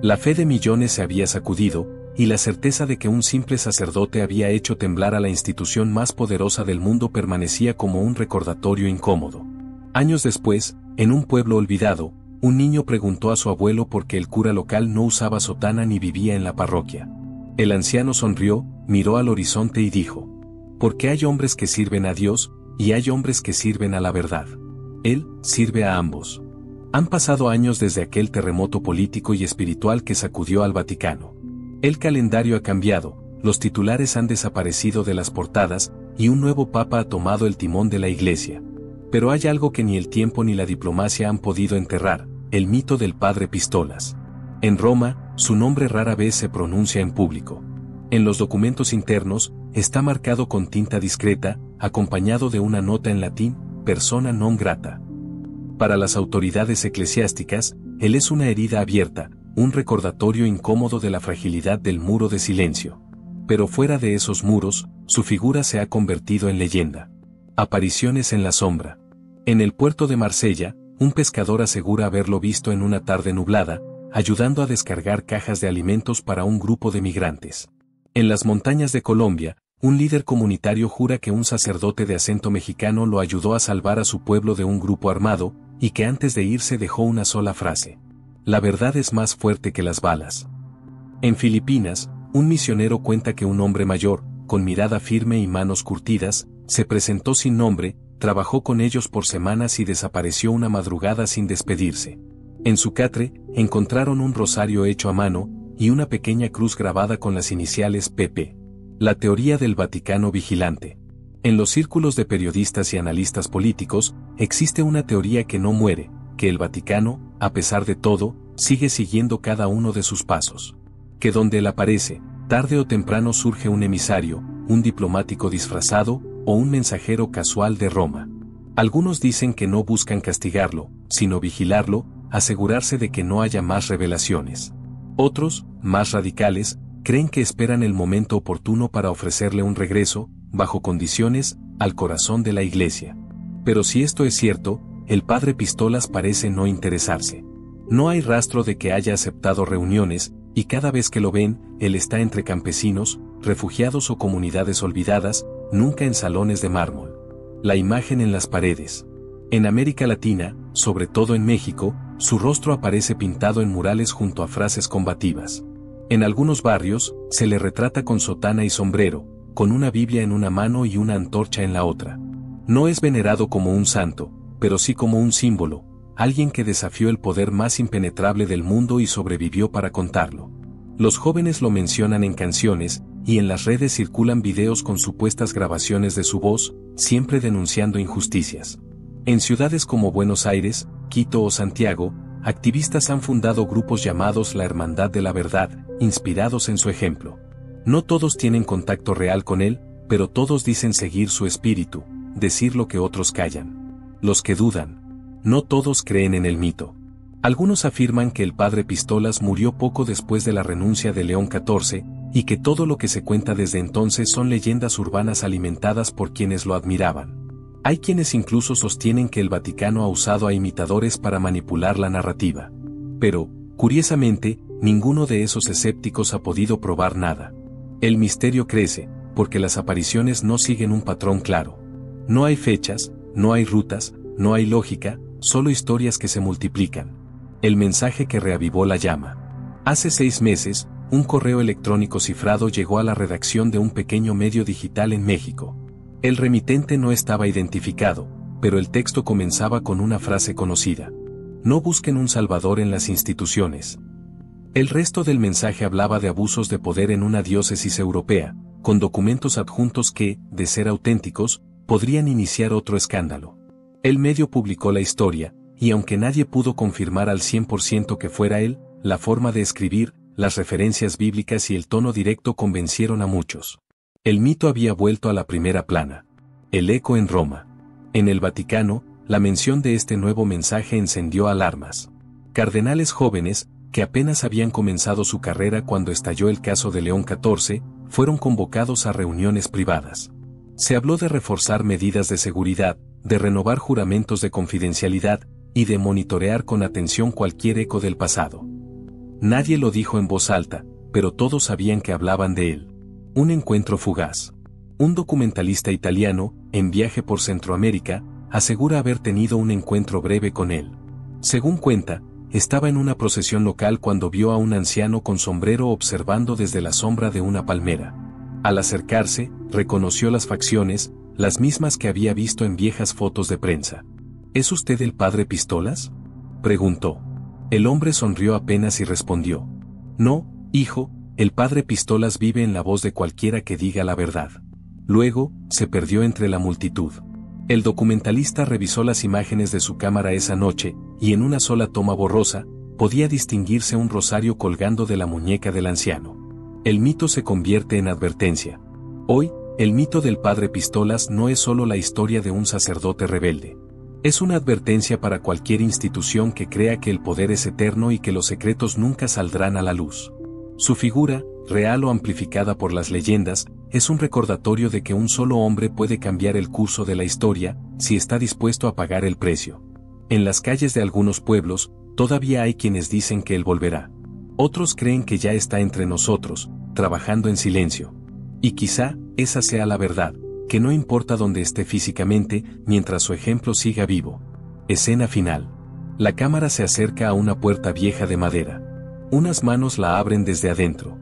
La fe de millones se había sacudido, y la certeza de que un simple sacerdote había hecho temblar a la institución más poderosa del mundo permanecía como un recordatorio incómodo. Años después, en un pueblo olvidado, un niño preguntó a su abuelo por qué el cura local no usaba sotana ni vivía en la parroquia. El anciano sonrió, miró al horizonte y dijo: porque hay hombres que sirven a Dios, y hay hombres que sirven a la verdad. Él sirve a ambos. Han pasado años desde aquel terremoto político y espiritual que sacudió al Vaticano. El calendario ha cambiado, los titulares han desaparecido de las portadas, y un nuevo papa ha tomado el timón de la Iglesia. Pero hay algo que ni el tiempo ni la diplomacia han podido enterrar: el mito del padre Pistolas. En Roma, su nombre rara vez se pronuncia en público. En los documentos internos, está marcado con tinta discreta, acompañado de una nota en latín: persona non grata. Para las autoridades eclesiásticas, él es una herida abierta, un recordatorio incómodo de la fragilidad del muro de silencio. Pero fuera de esos muros, su figura se ha convertido en leyenda. Apariciones en la sombra. En el puerto de Marsella, un pescador asegura haberlo visto en una tarde nublada, ayudando a descargar cajas de alimentos para un grupo de migrantes. En las montañas de Colombia, un líder comunitario jura que un sacerdote de acento mexicano lo ayudó a salvar a su pueblo de un grupo armado, y que antes de irse dejó una sola frase: "La verdad es más fuerte que las balas". En Filipinas, un misionero cuenta que un hombre mayor, con mirada firme y manos curtidas, se presentó sin nombre, trabajó con ellos por semanas y desapareció una madrugada sin despedirse. En su catre, encontraron un rosario hecho a mano, y una pequeña cruz grabada con las iniciales PP. La teoría del Vaticano vigilante. En los círculos de periodistas y analistas políticos, existe una teoría que no muere, que el Vaticano, a pesar de todo, sigue siguiendo cada uno de sus pasos. Que donde él aparece, tarde o temprano surge un emisario, un diplomático disfrazado, o un mensajero casual de Roma. Algunos dicen que no buscan castigarlo, sino vigilarlo, asegurarse de que no haya más revelaciones. Otros, más radicales, creen que esperan el momento oportuno para ofrecerle un regreso, bajo condiciones, al corazón de la Iglesia. Pero si esto es cierto, el padre Pistolas parece no interesarse. No hay rastro de que haya aceptado reuniones, y cada vez que lo ven, él está entre campesinos, refugiados o comunidades olvidadas, nunca en salones de mármol. La imagen en las paredes. En América Latina, sobre todo en México, su rostro aparece pintado en murales junto a frases combativas. En algunos barrios, se le retrata con sotana y sombrero, con una Biblia en una mano y una antorcha en la otra. No es venerado como un santo, pero sí como un símbolo, alguien que desafió el poder más impenetrable del mundo y sobrevivió para contarlo. Los jóvenes lo mencionan en canciones, y en las redes circulan videos con supuestas grabaciones de su voz, siempre denunciando injusticias. En ciudades como Buenos Aires, Quito o Santiago, activistas han fundado grupos llamados la Hermandad de la Verdad, inspirados en su ejemplo. No todos tienen contacto real con él, pero todos dicen seguir su espíritu, decir lo que otros callan. Los que dudan. No todos creen en el mito. Algunos afirman que el padre Pistolas murió poco después de la renuncia de León XIV, y que todo lo que se cuenta desde entonces son leyendas urbanas alimentadas por quienes lo admiraban. Hay quienes incluso sostienen que el Vaticano ha usado a imitadores para manipular la narrativa. Pero, curiosamente, ninguno de esos escépticos ha podido probar nada. El misterio crece, porque las apariciones no siguen un patrón claro. No hay fechas, no hay rutas, no hay lógica, solo historias que se multiplican. El mensaje que reavivó la llama. Hace 6 meses, un correo electrónico cifrado llegó a la redacción de un pequeño medio digital en México. El remitente no estaba identificado, pero el texto comenzaba con una frase conocida: "No busquen un salvador en las instituciones". El resto del mensaje hablaba de abusos de poder en una diócesis europea, con documentos adjuntos que, de ser auténticos, podrían iniciar otro escándalo. El medio publicó la historia, y aunque nadie pudo confirmar al 100% que fuera él, la forma de escribir, las referencias bíblicas y el tono directo convencieron a muchos. El mito había vuelto a la primera plana. El eco en Roma. En el Vaticano, la mención de este nuevo mensaje encendió alarmas. Cardenales jóvenes, que apenas habían comenzado su carrera cuando estalló el caso de León XIV, fueron convocados a reuniones privadas. Se habló de reforzar medidas de seguridad, de renovar juramentos de confidencialidad, y de monitorear con atención cualquier eco del pasado. Nadie lo dijo en voz alta, pero todos sabían que hablaban de él. Un encuentro fugaz. Un documentalista italiano, en viaje por Centroamérica, asegura haber tenido un encuentro breve con él. Según cuenta, estaba en una procesión local cuando vio a un anciano con sombrero observando desde la sombra de una palmera. Al acercarse, reconoció las facciones, las mismas que había visto en viejas fotos de prensa. ¿Es usted el padre Pistolas?, preguntó. El hombre sonrió apenas y respondió: No, hijo, el padre Pistolas vive en la voz de cualquiera que diga la verdad. Luego, se perdió entre la multitud. El documentalista revisó las imágenes de su cámara esa noche, y en una sola toma borrosa, podía distinguirse un rosario colgando de la muñeca del anciano. El mito se convierte en advertencia. Hoy, el mito del padre Pistolas no es solo la historia de un sacerdote rebelde. Es una advertencia para cualquier institución que crea que el poder es eterno y que los secretos nunca saldrán a la luz. Su figura, real o amplificada por las leyendas, es un recordatorio de que un solo hombre puede cambiar el curso de la historia, si está dispuesto a pagar el precio. En las calles de algunos pueblos, todavía hay quienes dicen que él volverá. Otros creen que ya está entre nosotros, trabajando en silencio. Y quizá, esa sea la verdad, que no importa dónde esté físicamente, mientras su ejemplo siga vivo. Escena final. La cámara se acerca a una puerta vieja de madera. Unas manos la abren desde adentro.